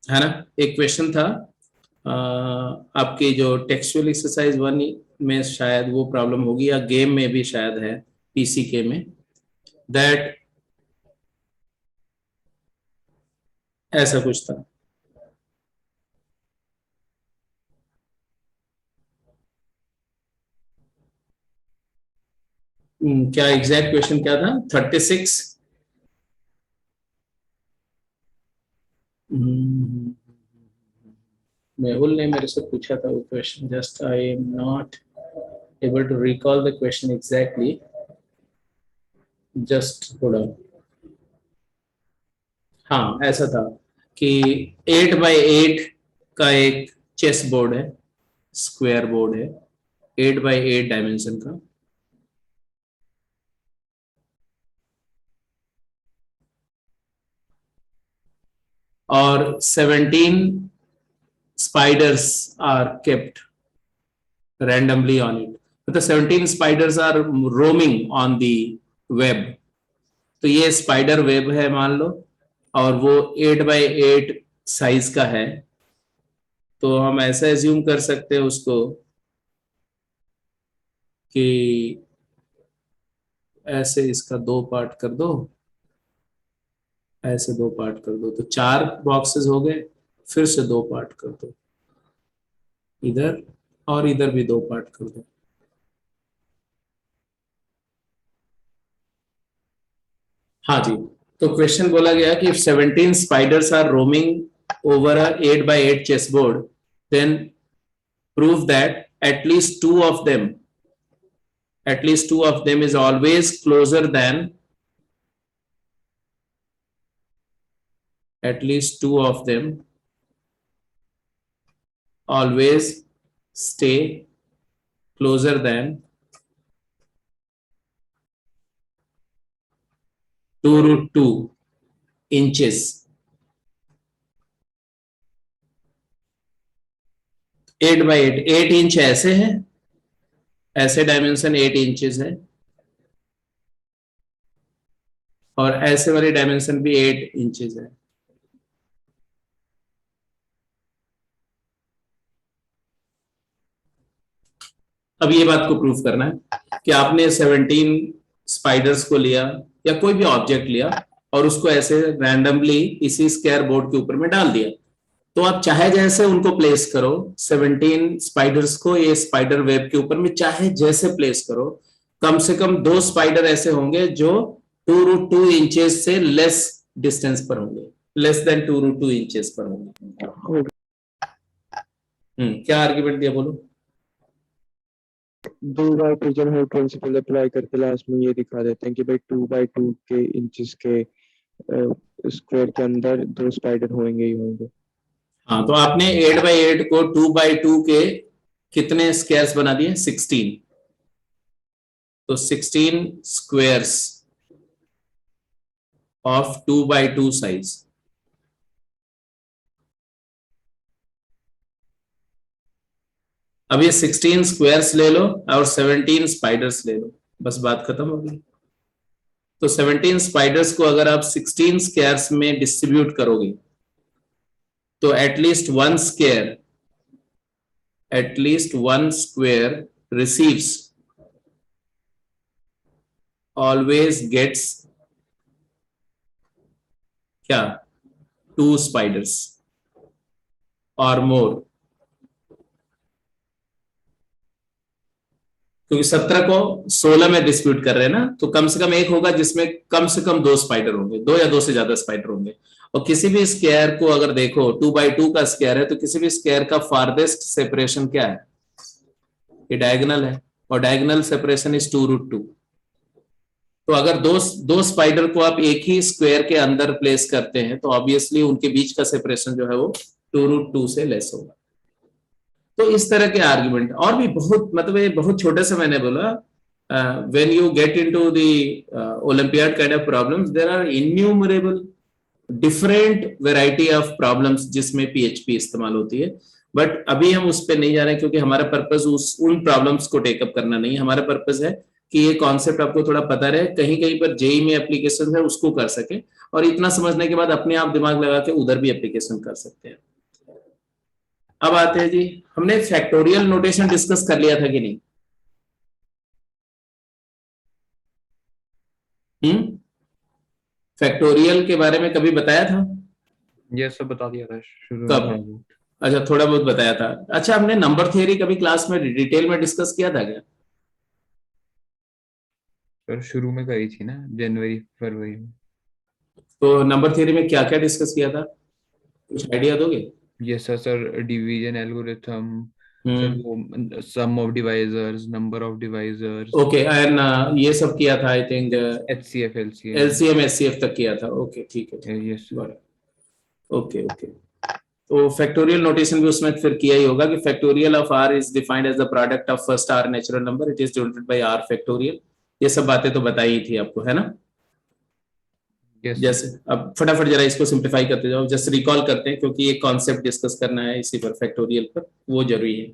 है ना, एक क्वेश्चन था आपकी जो टेक्सचुअल एक्सरसाइज 1 में शायद वो प्रॉब्लम होगी, या गेम में भी शायद है, पीसीके में, दैट ऐसा कुछ था। क्या एग्जैक्ट क्वेश्चन क्या था? 36। मेहुल ने मेरे से पूछा था वो question, just I am not able to recall the question exactly, just थोड़ा। हाँ, ऐसा था कि 8x8 का एक चेस बोर्ड है, स्क्वायर बोर्ड है, 8x8 डायमेंशन का, और 17 spiders are kept randomly on it, मतलब 17 spiders are roaming on the web। तो ये स्पाइडर वेब है मान लो, और वो 8x8 साइज का है, तो हम ऐसा एज्यूम कर सकते हैं उसको कि ऐसे इसका 2 पार्ट कर दो, ऐसे 2 पार्ट कर दो, तो 4 बॉक्सेस हो गए, फिर से 2 पार्ट कर दो इधर, और इधर भी 2 पार्ट कर दो। हाँ जी, तो क्वेश्चन बोला गया कि if 17 spiders are roaming over a 8x8 chessboard, then prove that at least two of them is always closer than, at least two of them always stay closer than 2√2 inches। 8x8, 8 inch ऐसे है, ऐसे dimension 8 inches है, और ऐसे वाली dimension भी 8 inches है। अब ये बात को प्रूव करना है कि आपने 17 स्पाइडर्स को लिया, या कोई भी ऑब्जेक्ट लिया, और उसको ऐसे रैंडमली इसी स्क्वायर बोर्ड के ऊपर में डाल दिया, तो आप चाहे जैसे उनको प्लेस करो, 17 स्पाइडर्स को ये स्पाइडर वेब के ऊपर में चाहे जैसे प्लेस करो, कम से कम 2 स्पाइडर ऐसे होंगे जो 2√2 इंचेस से लेस डिस्टेंस पर होंगे, लेस देन 2√2 इंचेस पर होंगे। क्या आर्ग्यूमेंट दिया बोलो? 2 बाय 2 जब हम प्रिंसिपल अप्लाई करके लास्ट में ये दिखा देते हैं कि भाई 2x2 के इंचेस के स्क्वायर के अंदर 2 स्पाइडर होंगे ही होंगे। हाँ, तो आपने 8x8 को 2x2 के कितने स्क्वायर्स बना दिए? 16। तो 16 स्क्वायर्स ऑफ 2x2 साइज। अब ये 16 स्क्वायर्स ले लो और 17 स्पाइडर्स ले लो, बस बात खत्म हो गई। तो 17 स्पाइडर्स को अगर आप 16 स्क्वायर्स में डिस्ट्रीब्यूट करोगे, तो at least one square receives, always gets क्या? 2 स्पाइडर्स और मोर, क्योंकि 17 को 16 में डिस्प्यूट कर रहे हैं ना, तो कम से कम एक होगा जिसमें कम से कम 2 स्पाइडर होंगे, 2 या 2 से ज्यादा स्पाइडर होंगे। और किसी भी स्क्वायर को अगर देखो, 2x2 का स्क्वायर है, तो किसी भी स्क्वायर का फारदेस्ट सेपरेशन क्या है? ये डायगोनल है, और डायगोनल सेपरेशन इज 2√2। तो अगर दो स्पाइडर को आप एक ही स्क्वायर के अंदर प्लेस करते हैं तो ऑब्वियसली उनके बीच का सेपरेशन जो है वो 2√2 से लेस होगा। तो इस तरह के आर्ग्यूमेंट और भी बहुत, मतलब ये बहुत छोटे से मैंने बोला, when you get into the Olympiad kind of problems there are innumerable different variety of problems जिसमें पीएचपी इस्तेमाल होती है। बट अभी हम उस पर नहीं जा रहे हैं क्योंकि हमारा पर्पस उन प्रॉब्लम्स को टेकअप करना नहीं है। हमारा पर्पस है कि ये कॉन्सेप्ट आपको थोड़ा पता रहे, कहीं कहीं पर जेई में एप्लीकेशन है उसको कर सके, और इतना समझने के बाद अपने आप दिमाग लगा के उधर भी एप्लीकेशन कर सकते हैं। अब आते हैं जी, हमने फैक्टोरियल नोटेशन डिस्कस कर लिया था कि नहीं? फैक्टोरियल के बारे में कभी बताया था? ये सब बता दिया था शुरू कब? में। अच्छा, थोड़ा बहुत बताया था। अच्छा, हमने नंबर थियरी कभी क्लास में डिटेल में डिस्कस किया था क्या? सर शुरू में करी थी ना, जनवरी फरवरी में। तो नंबर थियरी में क्या क्या डिस्कस किया था, कुछ आइडिया दोगे? ये sir division algorithm, sir hmm, वो sum of divisors, number of divisors, okay, and ये सब किया था I think. HCF LCM. LCM HCF तक किया था, ओके ठीक है। Yes sir. Okay okay. तो फैक्टोरियल नोटेशन भी उसमें फिर किया ही होगा कि factorial of r is defined as the product of first r natural number, it is denoted by r factorial. ये सब बातें तो बताई ही थी आपको, है ना? Yes sir. जैसे अब फटाफट जरा इसको सिंप्लीफाई करते जाओ, जस्ट रिकॉल करते हैं क्योंकि ये कॉन्सेप्ट डिस्कस करना है इसी पर, फैक्टोरियल पर, वो जरूरी है।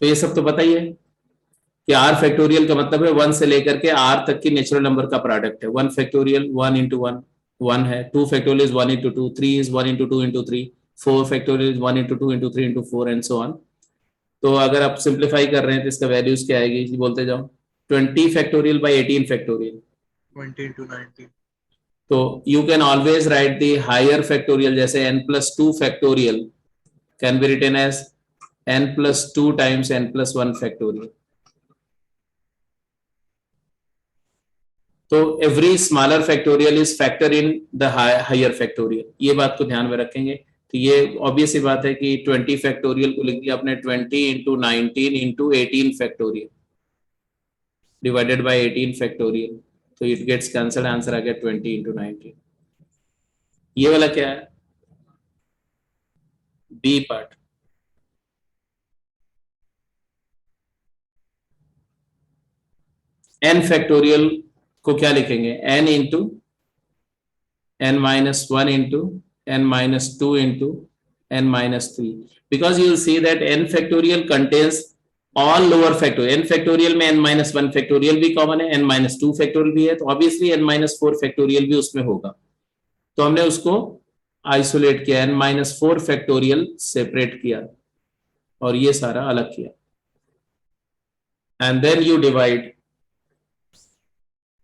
तो ये सब तो पता ही है कि आर फैक्टोरियल का मतलब है वन से लेकर के आर तक की नेचुरल नंबर का प्रोडक्ट है। One factorial one into one, one है। Two factorial is one into two, three is one into two into three, four factorial is one into two into three into four and so on. तो अगर आप simplify कर रहे हैं तो इसका values क्या आएगी, बोलते जाओ। 20 फैक्टोरियल बाई 18 फैक्टोरियल, 20 into 19. तो you can always write the higher factorial, जैसे n+2 factorial can be written as n+2 times n+1 factorial. तो every smaller factorial is factor in the higher factorial, ये बात को ध्यान में रखेंगे। तो ये ऑब्वियस सी बात है कि 20 फैक्टोरियल को लिख दिया आपने 20 into 19 into 18 factorial divided by 18 factorial, तो इट गेट्स कैंसल्ड, आंसर आ गया 20 इंटू 19। ये वाला क्या है? B part. n फैक्टोरियल को क्या लिखेंगे? n into n-1 into n-2 into n-3, because you will see that n factorial contains all lower factorial. n factorial में n-1 फैक्टोरियल भी कॉमन है, n-2 फैक्टोरियल भी है, तो ऑब्वियसली n-4 फैक्टोरियल भी उसमें होगा। तो हमने उसको आइसोलेट किया, n-4 फैक्टोरियल सेपरेट किया और ये सारा अलग किया, एंड देन यू डिवाइड।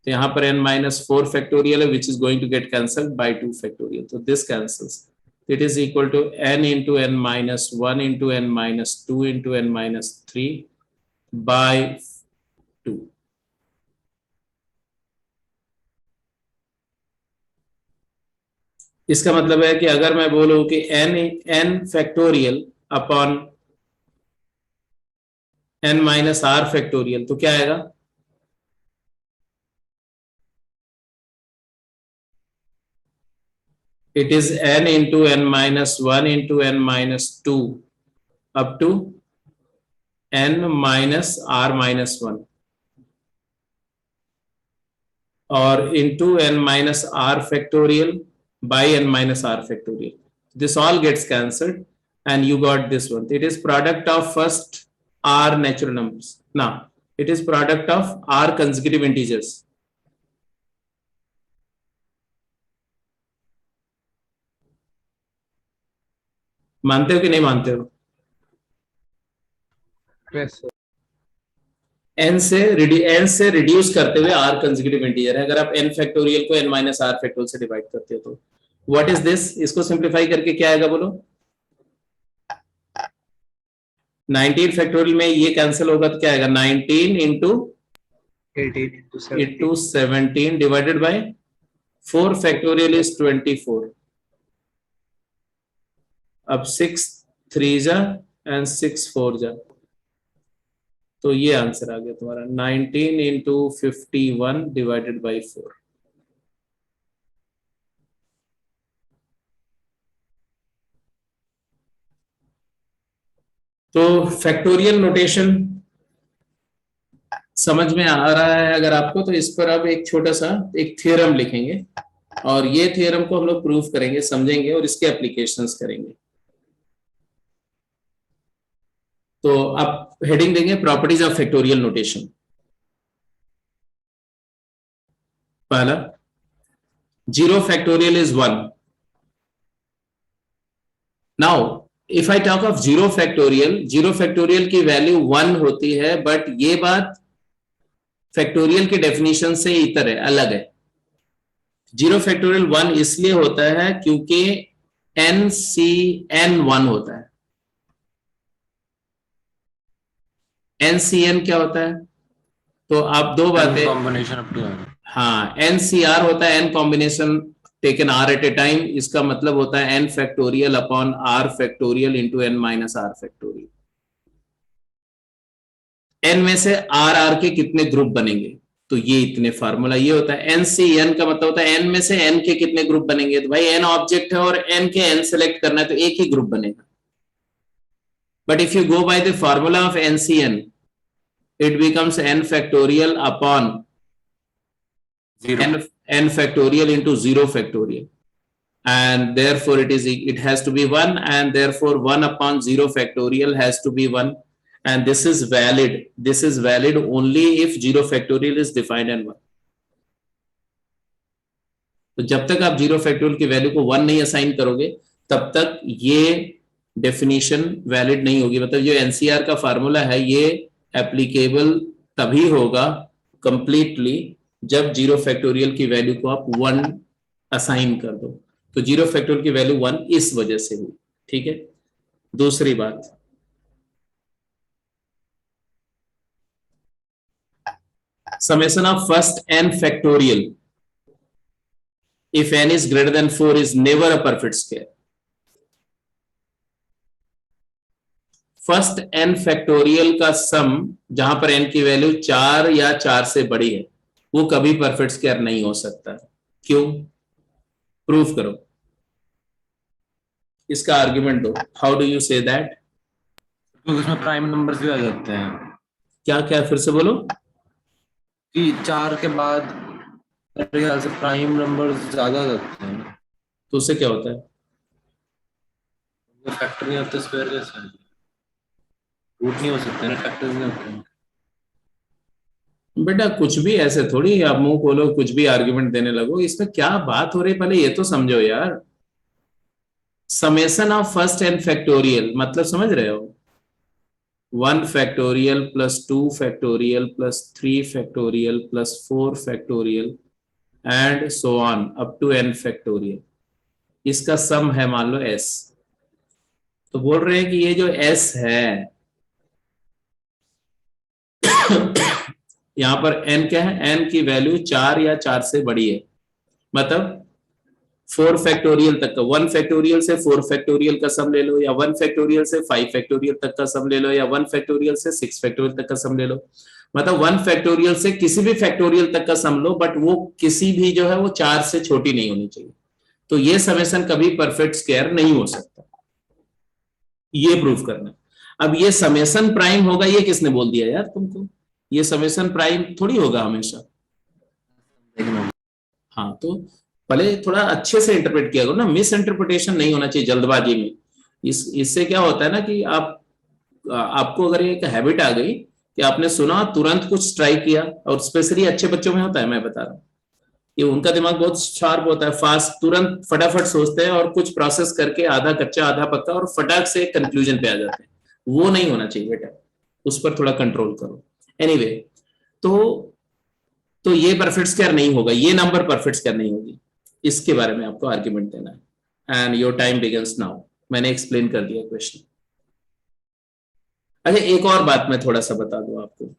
तो यहां पर n-4 फैक्टोरियल है which is going to get cancelled by 2 factorial, तो this cancels, it is equal to n into n-1 into n-2 into n-3 by 2। इसका मतलब है कि अगर मैं बोलूं कि n factorial upon n-r factorial, तो क्या आएगा? It is n into n-1 into n-2 up to n-r-1 और into n-r factorial by n-r factorial. This all gets cancelled and you got this one. It is product of first r natural numbers. Now it is product of r consecutive integers. मानते हो कि नहीं मानते हो? n से reduce करते हुए r consecutive integer है। अगर आप n फैक्टोरियल को n-r फैक्टोरियल से डिवाइड करते हो तो व्हाट इज दिस? इसको सिंप्लीफाई करके क्या आएगा बोलो? 19 फैक्टोरियल में ये कैंसिल होगा तो क्या आएगा? 19 into 18 into 17 divided by 4 factorial is 24। अब 6 3 जा एंड 6 4 जा, तो ये आंसर आ गया तुम्हारा 19 इंटू 51 डिवाइडेड बाई 4। तो फैक्टोरियल नोटेशन समझ में आ रहा है अगर आपको, तो इस पर अब एक छोटा सा एक थ्योरम लिखेंगे और ये थ्योरम को हम लोग प्रूफ करेंगे, समझेंगे और इसके एप्लीकेशंस करेंगे। तो आप हेडिंग देंगे प्रॉपर्टीज ऑफ फैक्टोरियल नोटेशन। पहला, zero factorial is 1। Now if I talk of zero factorial की वैल्यू 1 होती है, बट ये बात फैक्टोरियल के डेफिनेशन से इतर है, अलग है। जीरो फैक्टोरियल 1 इसलिए होता है क्योंकि NCN 1 होता है। NCN क्या होता है? तो आप दो बातें, कॉम्बिनेशन अप टू n। हाँ, NCR होता है n combination taken r at a time. इसका मतलब होता है n factorial upon r factorial into n minus r factorial. n में से r के कितने ग्रुप बनेंगे, तो ये इतने फार्मूला ये होता है। NCN का मतलब होता है n में से n के कितने ग्रुप बनेंगे। तो भाई n ऑब्जेक्ट है और n के n सेलेक्ट करना है तो एक ही ग्रुप बनेगा। But if you go by the formula of NCN, it becomes n factorial upon n factorial into 0 factorial, and therefore it has to be 1, and therefore 1 upon 0 factorial has to be 1, and this is valid only if 0 factorial is defined and 1। तो जब तक आप 0 factorial की value को 1 नहीं assign करोगे तब तक ये डेफिनेशन वैलिड नहीं होगी। मतलब जो NCR का फार्मूला है ये एप्लीकेबल तभी होगा कंप्लीटली जब 0 फैक्टोरियल की वैल्यू को आप 1 असाइन कर दो। तो 0 फैक्टोरियल की वैल्यू 1 इस वजह से हुई। ठीक है। दूसरी बात, summation of first n factorial if n is greater than 4 is never a perfect square। First n factorial का सम जहां पर n की वैल्यू 4 या 4 से बड़ी है वो कभी परफेक्ट स्क्वायर नहीं हो सकता। क्यों? प्रूफ करो, इसका आर्गुमेंट दो। How do you say that? क्योंकि उसमें प्राइम नंबर्स भी आ जाते हैं। क्या क्या फिर से बोलो। कि 4 के बाद मेरे ख्याल से प्राइम नंबर्स ज्यादा आ जाते हैं। तो उससे क्या होता है? वो फैक्टर नहीं होते, स्क्वायर कैसे रूट नहीं हो सकते, फैक्टर्स नहीं होते। बेटा कुछ भी ऐसे थोड़ी आप मुंह खोलो कुछ भी आर्गुमेंट देने लगो, इसमें क्या बात हो रही है पहले ये तो समझो यार। Summation of first n factorial मतलब समझ रहे हो? 1 factorial plus 2 factorial plus 3 factorial plus 4 factorial and so on up to n factorial, इसका सम है मान लो s। तो बोल रहे हैं कि ये जो s है यहां पर n क्या है? n की वैल्यू 4 या 4 से बड़ी है। मतलब 4 फैक्टोरियल तक का, 1 फैक्टोरियल से 4 फैक्टोरियल का सम ले लो, या 1 फैक्टोरियल से 5 फैक्टोरियल तक का सम ले लो, या 1 फैक्टोरियल से 6 फैक्टोरियल तक का सम ले लो। मतलब 1 फैक्टोरियल से किसी भी फैक्टोरियल तक का सम लो, बट वो किसी भी जो है वो 4 से छोटी नहीं होनी चाहिए। तो ये समेशन कभी परफेक्ट स्क्वायर नहीं हो सकता, ये प्रूफ करना। अब ये समेशन प्राइम होगा ये किसने बोल दिया यार तुमको? ये समेशन प्राइम थोड़ी होगा हमेशा। हाँ, तो पहले थोड़ा अच्छे से इंटरप्रेट किया करो ना, मिस इंटरप्रिटेशन नहीं होना चाहिए जल्दबाजी में। इससे क्या होता है ना कि आपको अगर एक हैबिट आ गई कि आपने सुना तुरंत कुछ स्ट्राइक किया, और स्पेशली अच्छे बच्चों में होता है, मैं बता रहा हूँ कि उनका दिमाग बहुत शार्प होता है, फास्ट, तुरंत फटाफट सोचते हैं और कुछ प्रोसेस करके आधा कच्चा आधा पक्का और फटाक से कंक्लूजन पे आ जाते हैं। वो नहीं होना चाहिए बेटा, उस पर थोड़ा कंट्रोल करो। एनीवे, तो ये परफेक्ट स्क्वायर नहीं होगा, ये नंबर परफेक्ट स्क्वायर नहीं होगी, इसके बारे में आपको आर्ग्यूमेंट देना है। And your time begins now. मैंने एक्सप्लेन कर दिया क्वेश्चन। अच्छा, एक और बात मैं थोड़ा सा बता दूं आपको।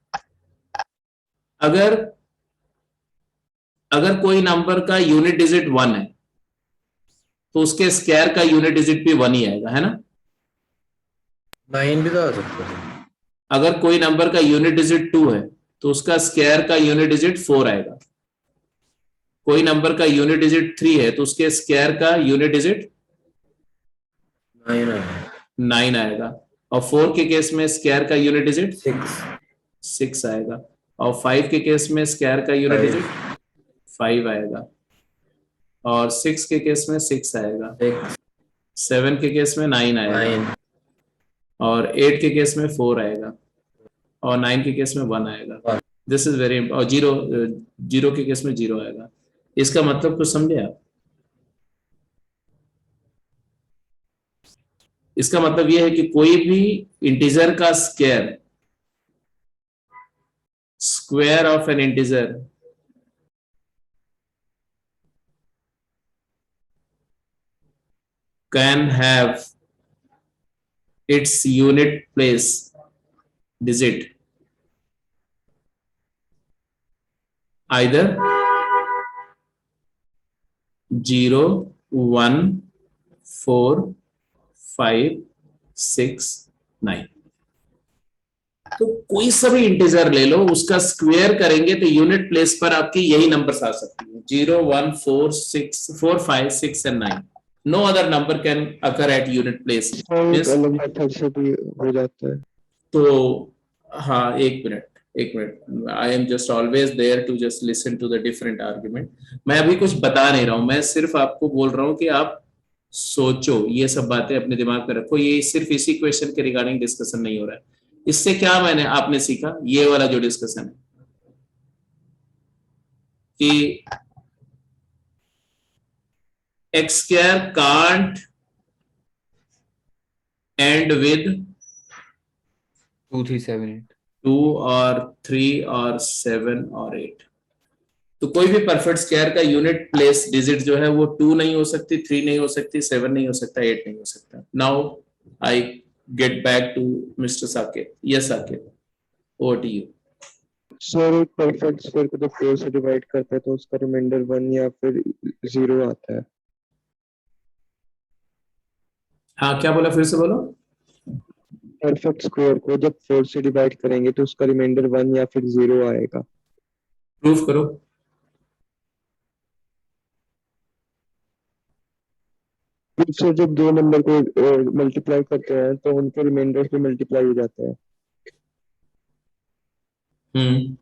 अगर कोई नंबर का यूनिट डिजिट 1 है तो उसके स्क्वायर का यूनिट डिजिट भी 1 ही आएगा, है ना? 9 भी तो आ सकता है। अगर कोई नंबर का यूनिट डिजिट 2 है तो उसका स्क्वायर का यूनिट डिजिट 4 आएगा। कोई नंबर का यूनिट डिजिट 3 है तो उसके स्क्वायर का यूनिट डिजिट 9 आएगा। और 4 के केस में स्क्वायर का यूनिट डिजिट 6 आएगा। और 5 के केस में स्क्वायर का यूनिट डिजिट 5 आएगा। और 6 के केस में 6 आएगा। 7 के केस में 9 आएगा। और 8 के केस में 4 आएगा। और 9 के केस में 1 आएगा। दिस इज वेरी, और जीरो के केस में 0 आएगा। इसका मतलब कुछ समझे आप? इसका मतलब यह है कि कोई भी इंटीजर का square of N integer can have its unit place digit either 0, 1, 4, 5, 6, 9। तो कोई सा भी इंटीजर ले लो, उसका स्क्वायर करेंगे तो यूनिट प्लेस पर आपकी यही नंबर्स आ सकती है, 0, 1, 4, 6, 4, 5, 6 and 9। No other number can occur at unit place. एक अलग मेथड से भी हो जाता है। तो हाँ, एक minute, I am just always there to just listen to the different argument. मैं अभी कुछ बता नहीं रहा हूं, मैं सिर्फ आपको बोल रहा हूं कि आप सोचो, ये सब बातें अपने दिमाग में रखो। ये सिर्फ इसी क्वेश्चन के रिगार्डिंग डिस्कशन नहीं हो रहा है। इससे क्या आपने सीखा, ये वाला जो डिस्कशन है कि x square can't and with 2, 3, 7, 8 2 और 3 और 7 और 8। तो कोई भी परफेक्ट स्क्वायर का यूनिट प्लेस डिजिट जो है वो 2 नहीं हो सकती, 3 नहीं हो सकती, 7 नहीं हो सकता, 8 नहीं हो सकता। Now I get back to mister Saket. Yes Saket, over to you. Sir एक परफेक्ट स्क्वायर को जब 4 से डिवाइड करते हैं तो उसका रिमाइंडर 1 या फिर 0 आता है। हाँ, क्या बोला, फिर से बोलो। परफेक्ट स्क्वायर को जब 4 से डिवाइड करेंगे तो उसका रिमाइंडर 1 या फिर 0 आएगा। प्रूफ करो। फिर जब दो नंबर को मल्टीप्लाई करते हैं तो उनके रिमाइंडर भी मल्टीप्लाई हो जाते हैं। हम्म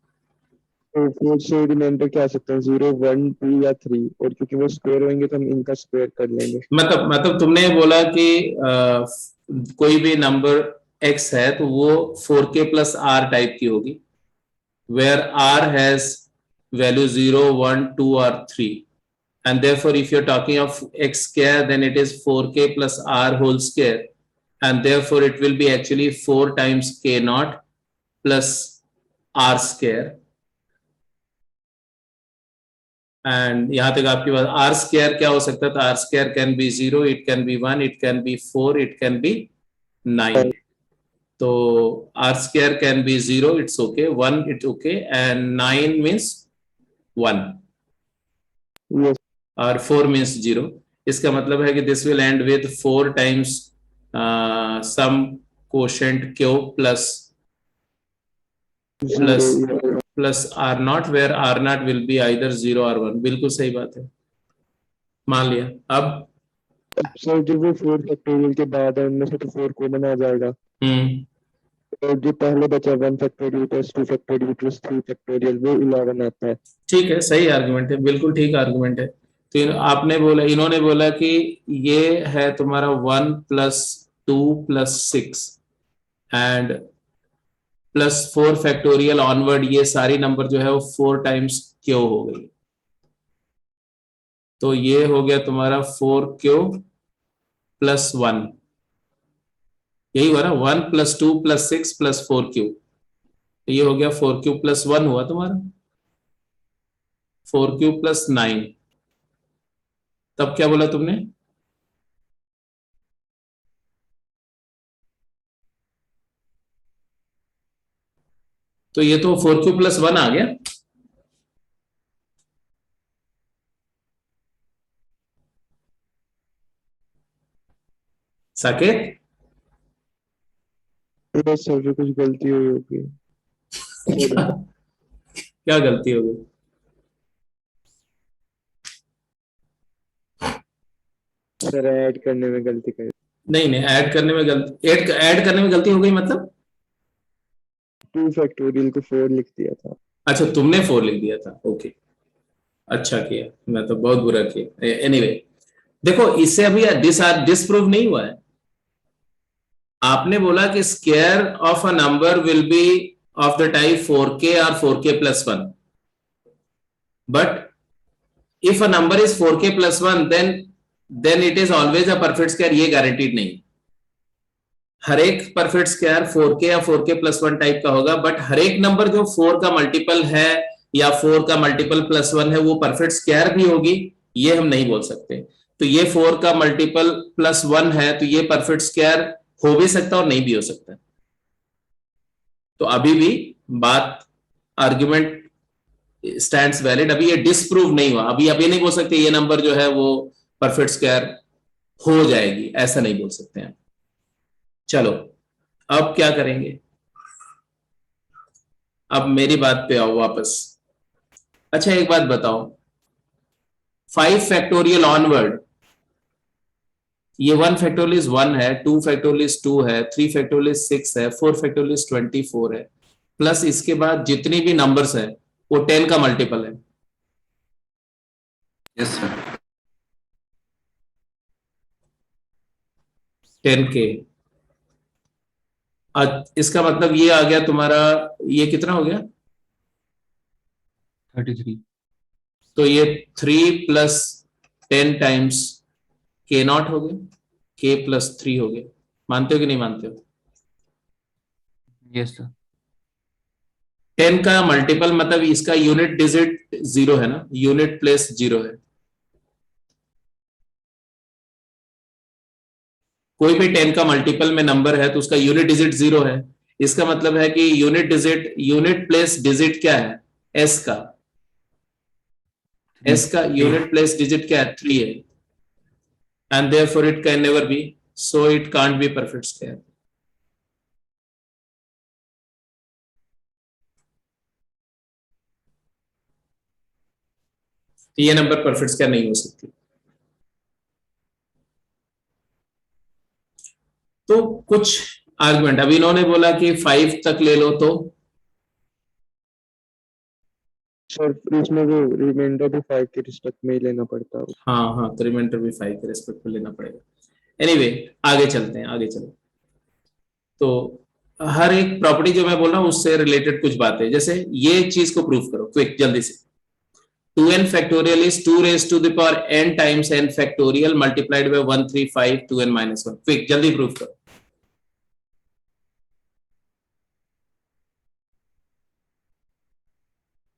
तो 4 से रिमाइंडर क्या आ सकते हैं, 0, 1, 2 या 3, और क्योंकि वो स्क्वायर होंगे तो हम इनका स्क्वायर कर लेंगे। मतलब तुमने ये बोला कि कोई भी नंबर x है तो वो 4k प्लस r टाइप की होगी, where r has value 0, 1, 2 or 3, and therefore if you're talking of x square then it is 4k plus r whole square, and therefore it will be actually 4 times k naught plus r square। And यहां तक आपके पास are square क्या हो सकता था, r square can be 0, it can be 1, it can be 4, it can be 9। तो r square can be 0, it's okay, 1 it's okay, and 9 means 1 yes और 4 means 0। इसका मतलब है कि this will end with 4 times some quotient q plus plus 0। Plus r not, where r not will be either 0 और 1। बिल्कुल सही बात है, मान लिया। अब सर जो वो 4 फैक्टोरियल के बाद है उनमें से तो 4 कॉमन आ जाएगा। और जो पहले बचा 1 factorial plus 2 factorial plus 3 factorial वो 11 आता है। ठीक है, सही आर्गुमेंट है, बिल्कुल ठीक आर्गुमेंट है। तो आपने बोला, इन्होंने बोला कि ये है तुम्हारा 1 plus 2 plus 6 and plus 4 factorial onward, ये सारी नंबर जो है वो 4 टाइम्स क्यू हो गई। तो ये हो गया तुम्हारा 4 क्यू प्लस 1, यही हुआ ना, 1 प्लस 2 प्लस 6 प्लस 4 क्यू। ये हो गया 4 क्यू प्लस 1 हुआ तुम्हारा, 4 क्यू प्लस 9। तब क्या बोला तुमने, तो ये तो 4 क्यू प्लस 1 आ गया। साकेत बस सर जी कुछ गलती हुई होगी। क्या क्या गलती हो गई? सर ऐड करने में गलती कर नहीं नहीं, ऐड करने में गलती, ऐड करने में गलती हो गई मतलब? 2 फैक्टोरियल को 4 लिख दिया था। अच्छा, तुमने 4 लिख दिया था, ओके। अच्छा किया, मैं तो बहुत बुरा किया। एनीवे, देखो इससे अभी डिसप्रूव नहीं हुआ है। आपने बोला कि square of a number will be of the type 4k और 4k plus 1, but if a number is 4k plus 1, then it is always a perfect square, ये गारंटीड नहीं। हर एक परफेक्ट स्क्वायर 4k या 4k प्लस 1 टाइप का होगा, but हर एक number जो 4 का मल्टीपल है या 4 का मल्टीपल प्लस 1 है वो परफेक्ट स्क्वायर भी होगी, ये हम नहीं बोल सकते। तो ये 4 का मल्टीपल प्लस 1 है तो ये परफेक्ट स्क्वायर हो भी सकता है और नहीं भी हो सकता। तो अभी भी बात, आर्ग्यूमेंट स्टैंड्स वैलिड, अभी ये डिसप्रूव नहीं हुआ। अभी आप ये नहीं बोल सकते ये नंबर जो है वो परफेक्ट स्क्वायर हो जाएगी, ऐसा नहीं बोल सकते हैं। चलो अब क्या करेंगे, अब मेरी बात पे आओ वापस। अच्छा एक बात बताओ, 5 फैक्टोरियल ऑनवर्ड, ये 1 फैक्टोरियल इज 1 है, 2 फैक्टोरियल इज 2 है, 3 फैक्टोरियल इज 6 है, 4 फैक्टोरियल इज 24 है, प्लस इसके बाद जितनी भी नंबर्स है वो 10 का मल्टीपल है। Yes sir. 10k, इसका मतलब ये आ गया तुम्हारा, ये कितना हो गया? 33। तो ये 3 प्लस 10 टाइम्स k नॉट हो गया, k प्लस 3 हो गया। मानते हो कि नहीं मानते हो? Yes sir. 10 का मल्टीपल मतलब इसका यूनिट डिजिट 0 है ना, यूनिट प्लेस 0 है। कोई भी 10 का मल्टीपल में नंबर है तो उसका यूनिट डिजिट 0 है। इसका मतलब है कि यूनिट प्लेस डिजिट क्या है? s का, s का यूनिट प्लेस डिजिट क्या है? 3 है, and therefore it can never be, so it can't be perfect square. ये नंबर परफेक्ट स्क्वायर नहीं हो सकती। तो कुछ आर्गुमेंट, अभी इन्होंने बोला कि 5 तक ले लो, तो सर इसमें वो रिमाइंडर भी 5 के रिस्पेक्ट में ही लेना पड़ता है। हाँ हाँ, तो रिमाइंडर भी 5 के रेस्पेक्ट में लेना पड़ेगा। एनीवे, आगे चलते हैं, आगे चलो। तो हर एक प्रॉपर्टी जो मैं बोल रहा हूं उससे रिलेटेड कुछ बातें, जैसे ये चीज को प्रूफ करो क्विक जल्दी से। 2n factorial is 2 raised to the power n times n factorial multiplied by 135 2n minus 1। Quick जल्दी प्रूफ करो।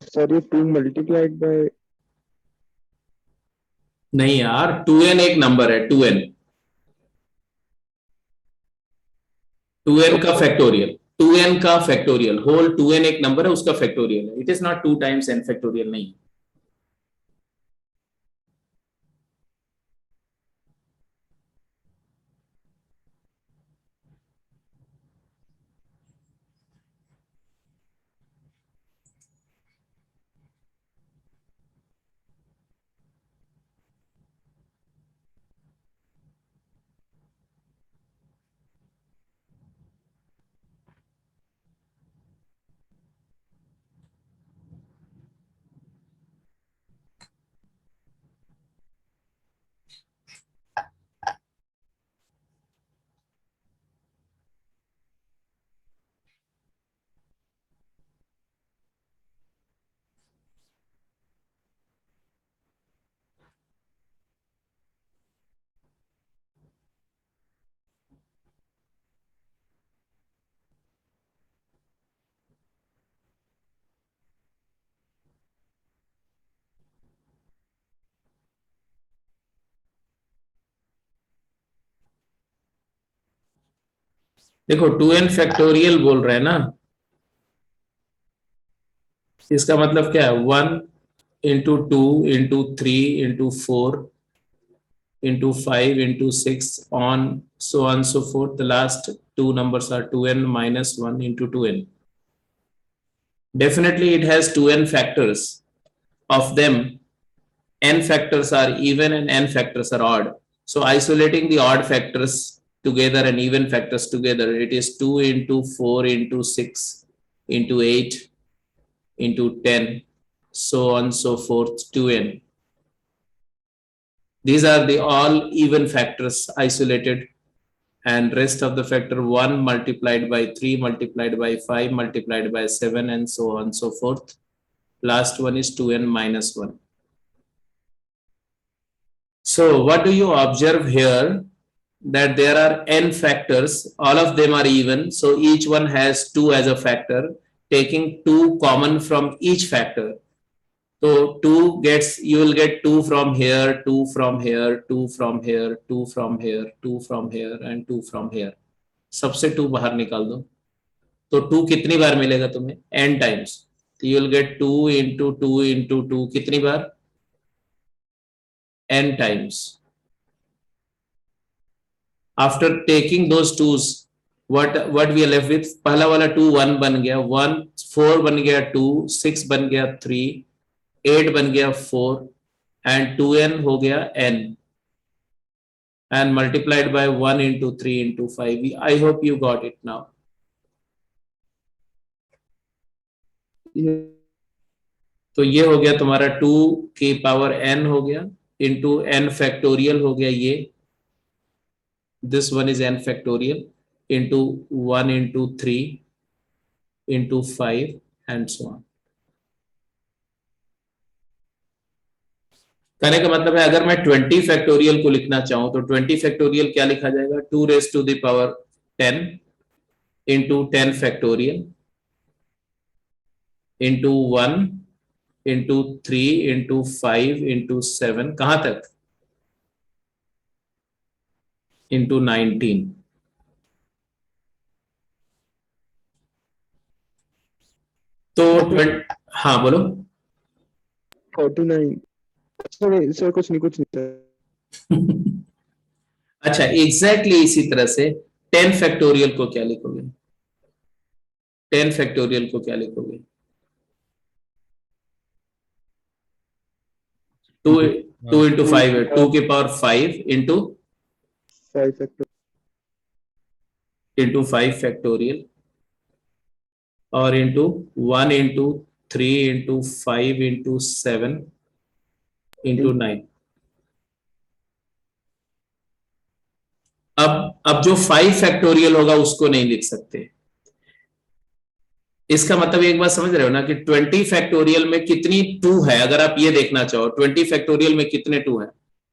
सर ये 2 मल्टीप्लाइड बाय, नहीं यार, 2n एक नंबर है, 2n, 2n का फैक्टोरियल, 2n का फैक्टोरियल, होल 2n एक नंबर है उसका फैक्टोरियल है, it is not 2 times n factorial, नहीं। देखो 2n फैक्टोरियल बोल रहे हैं ना, इसका मतलब क्या है? 1 into 2 into 3 into 4 into 5 into 6 on so forth. The last two numbers are 2n minus 1 into 2n. Definitely it has 2n factors. Of them, n factors are even and n factors are odd. So isolating the odd factors together and even factors together, it is 2 into 4 into 6 into 8 into 10, so forth, 2n. These are the all even factors isolated, and rest of the factor 1 multiplied by 3 multiplied by 5 multiplied by 7 and so forth. Last one is 2n minus 1. So what do you observe here? That there are n factors, all of them are even, so each one has 2 as a factor, taking 2 common from each factor. So 2 gets, you will get 2 from here, 2 from here, 2 from here, 2 from here, 2 from here and 2 from here. सबसे 2 बाहर निकाल दो, तो 2 कितनी बार मिलेगा तुम्हें? n times. So you will get 2 into 2 into 2 कितनी बार? n times. After taking those 2's, what we are left with? पहला वाला 2 1 बन गया, 1 4 बन गया 2, 6 बन गया 3, 8 बन गया 4 and 2n हो गया n and multiplied by 1 into 3 into 5. I hope you got it now. तो ये हो गया तुम्हारा 2 की पावर n हो गया into n factorial हो गया ये. This one is n factorial into 1 into 3 into 5 and so on. कहने का मतलब है अगर मैं 20 फैक्टोरियल को लिखना चाहूं तो 20 फैक्टोरियल क्या लिखा जाएगा? 2 raised to the power 10 into 10 factorial into 1 into 3 into 5 into 7 कहां तक? into 19. तो हाँ बोलो. 49. सर कुछ नहीं. अच्छा, एग्जैक्टली इसी तरह से 10 फैक्टोरियल को क्या लिखोगे? 10 फैक्टोरियल को क्या लिखोगे? 2 into 5 है, 2 की पावर 5 into 5 फैक्टोरियल और into 1 into 3 into 5 into 7 into 9. अब जो 5 फैक्टोरियल होगा उसको नहीं लिख सकते. इसका मतलब एक बात समझ रहे हो ना कि 20 फैक्टोरियल में कितनी 2 है? अगर आप ये देखना चाहो 20 फैक्टोरियल में कितने 2 है?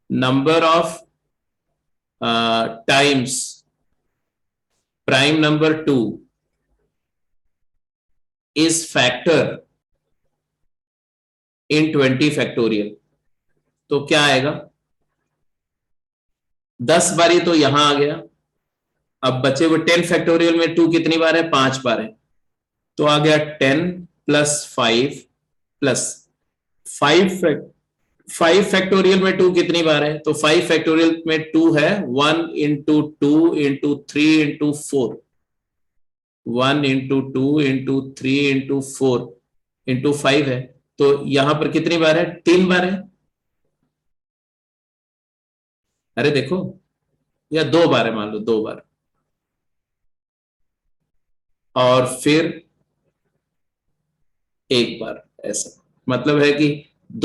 Number of times prime number 2 is factor in 20 factorial. तो क्या आएगा? 10 बारी तो यहां आ गया. अब बचे हुए 10 फैक्टोरियल में 2 कितनी बार है? 5 बार है. तो आ गया 10 प्लस 5 प्लस 5 फैक्टोरियल में 2 कितनी बार है? तो 5 फैक्टोरियल में 2 है 1 into 2 into 3 into 4. 1 into 2 into 3 into 4 into 5 है. तो यहां पर कितनी बार है? 3 बार है. अरे देखो, या 2 बार है, मान लो 2 बार. और फिर 1 बार. ऐसा मतलब है कि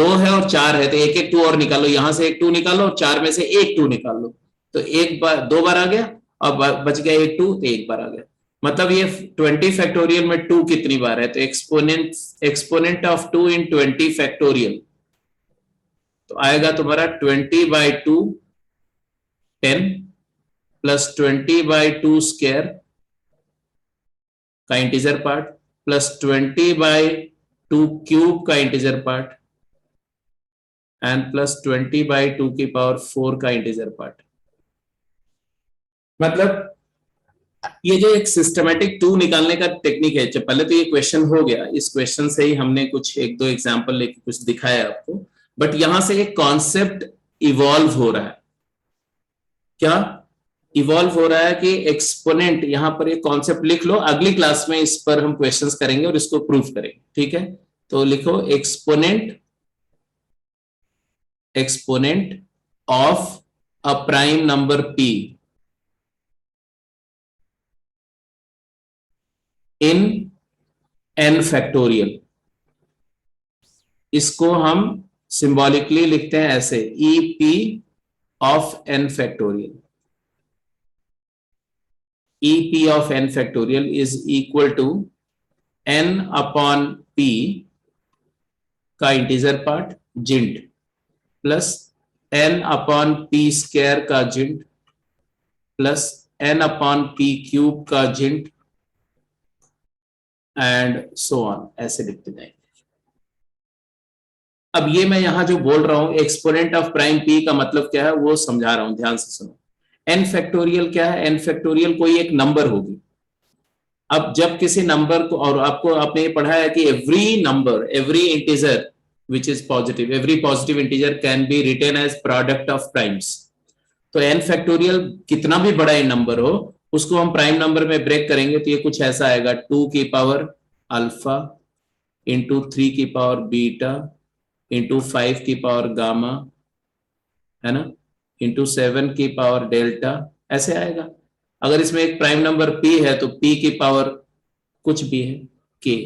2 है और 4 है तो एक 2 और निकालो. यहां से एक 2 निकालो और 4 में से एक 2 निकाल लो. तो 1 बार 2 बार आ गया और बच गया एक 2 तो 1 बार आ गया. मतलब ये 20 फैक्टोरियल में 2 कितनी बार है? तो एक्सपोनेंट ऑफ 2 इन 20 फैक्टोरियल तो आएगा तुम्हारा 20 by 2 10 प्लस 20 by 2 स्क्वायर का integer part plus 20 by 2 cube का integer part and plus 20 by 2 की पावर 4 का इंटीजर पार्ट. मतलब ये जो एक सिस्टमैटिक 2 निकालने का टेक्निक है. पहले तो ये क्वेश्चन हो गया, इस क्वेश्चन से ही हमने कुछ 1-2 एग्जांपल लेके कुछ दिखाया आपको, बट यहां से एक कॉन्सेप्ट इवॉल्व हो रहा है. क्या इवॉल्व हो रहा है कि एक्सपोनेंट, यहां पर एक कॉन्सेप्ट लिख लो, अगली क्लास में इस पर हम क्वेश्चंस करेंगे और इसको प्रूफ करेंगे, ठीक है। तो लिखो exponent, exponent of a prime number p in n factorial, इसको हम सिंबॉलिकली लिखते हैं ऐसे, E P of n factorial. E P of n factorial is equal to n upon p का इंटीजर पार्ट जिंट plus n upon p square का जिंट plus n upon p cube का जिंट एंड सो ऑन, ऐसे लिखते जाएंगे। अब ये मैं यहां जो बोल रहा हूं एक्सपोनेंट ऑफ प्राइम p का मतलब क्या है वो समझा रहा हूं, ध्यान से सुनो। n फैक्टोरियल क्या है? n फैक्टोरियल कोई एक नंबर होगी। अब जब किसी नंबर को, और आपको आपने ये पढ़ा है कि every number, every integer which is positive, every positive integer can be written as product of primes. तो n फैक्टोरियल कितना भी बड़ा नंबर हो उसको हम प्राइम नंबर में ब्रेक करेंगे तो ये कुछ ऐसा आएगा, 2 की पावर अल्फा इंटू 3 की पावर बीटा इंटू 5 की पावर गामा, है ना, इंटू 7 की पावर डेल्टा, ऐसे आएगा। अगर इसमें एक प्राइम नंबर p है तो p की पावर कुछ भी है k।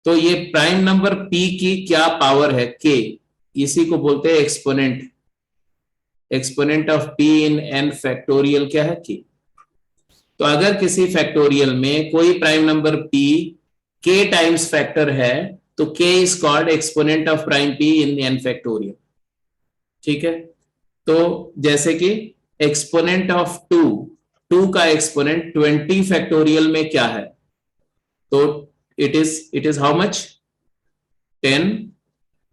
तो ये प्राइम नंबर p की क्या पावर है? k। इसी को बोलते हैं exponent. Exponent of p in n factorial क्या है? k। तो अगर किसी फैक्टोरियल में कोई prime number p k times factor है तो k is called exponent of prime p in n factorial, ठीक है। तो जैसे कि एक्सपोनेंट ऑफ 2, 2 का एक्सपोनेंट 20 फैक्टोरियल में क्या है? तो it is how much? 10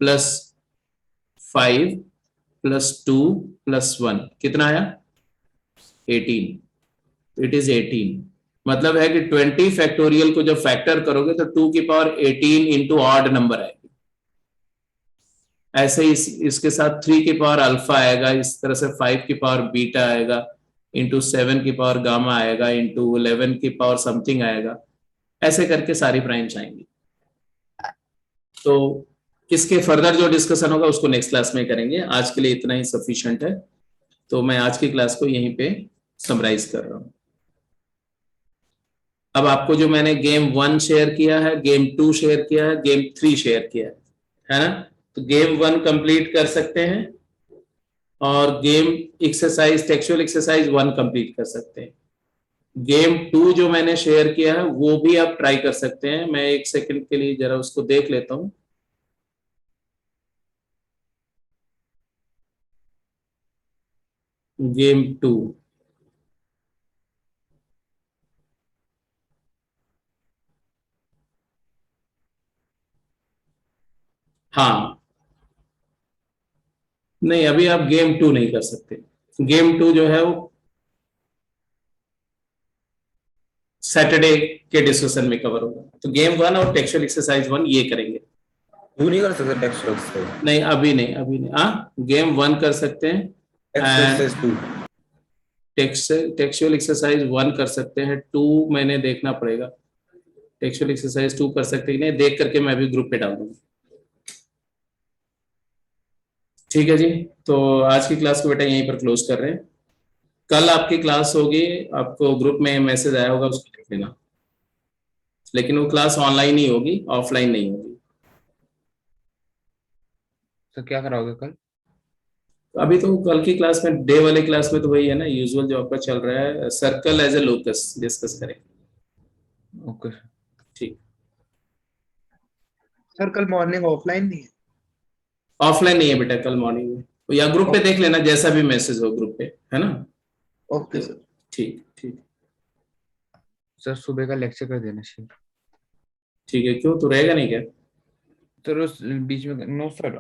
plus 5 plus 2 plus 1, कितना आया? 18। इट इज 18, मतलब है कि 20 फैक्टोरियल को जब फैक्टर करोगे तो 2 की पावर 18 इंटू ऑड नंबर आएगी। ऐसे ही इसके साथ 3 की पावर अल्फा आएगा, इस तरह से 5 की पावर बीटा आएगा, इंटू 7 की पावर गामा आएगा, इंटू 11 की पावर समथिंग आएगा, ऐसे करके सारी प्राइम्स आएंगी। तो इसके फर्दर जो डिस्कशन होगा उसको नेक्स्ट क्लास में करेंगे, आज के लिए इतना ही सफिशिएंट है। तो मैं आज की क्लास को यहीं पे समराइज कर रहा हूं। अब आपको जो मैंने गेम 1 शेयर किया है, गेम 2 शेयर किया है, गेम 3 शेयर किया है ना, तो गेम 1 कंप्लीट कर सकते हैं और game exercise, textual exercise 1 complete कर सकते हैं। गेम 2 जो मैंने शेयर किया है वो भी आप ट्राई कर सकते हैं। मैं एक सेकंड के लिए जरा उसको देख लेता हूं। गेम 2, हाँ, नहीं अभी आप गेम 2 नहीं कर सकते। गेम 2 जो है वो सैटरडे के डिस्कशन में कवर होगा। तो गेम 1 और टेक्सचुअल एक्सरसाइज 1 ये करेंगे। तू नहीं कर सकता टेक्सचुअल एक्सरसाइज? नहीं अभी नहीं, अभी नहीं। हाँ, गेम 1 कर सकते हैं, एक्सरसाइज 2 टेक्सचुअल एक्सरसाइज 1 कर सकते हैं, 2 मैंने देखना पड़ेगा। टेक्सचुअल एक्सरसाइज 2 कर सकते हैं, नहीं देख करके मैं अभी ग्रुप पे डाल दूंगा। ठीक है जी, तो आज की क्लास को बेटा यहीं पर क्लोज कर रहे हैं। कल आपकी क्लास होगी, आपको ग्रुप में मैसेज आया होगा, उसको देख लेना। लेकिन वो क्लास ऑनलाइन ही होगी, ऑफलाइन नहीं होगी। तो क्या कराओगे कल? अभी तो कल की क्लास में, डे वाले क्लास में तो वही है ना, यूजुअल जो आपका चल रहा है, circle as a locus discuss करेंगे। ओके ठीक, सर कल मॉर्निंग ऑफलाइन नहीं है? ऑफलाइन नहीं है बेटा कल मॉर्निंग में, तो या ग्रुप पे देख लेना, जैसा भी मैसेज हो ग्रुप पे, है ना। Okay sir. ठीक ठीक सर, सुबह का लेक्चर कर देना चाहिए। ठीक है, क्यों, तो रहेगा नहीं क्या? सर उस बीच में, नो सर,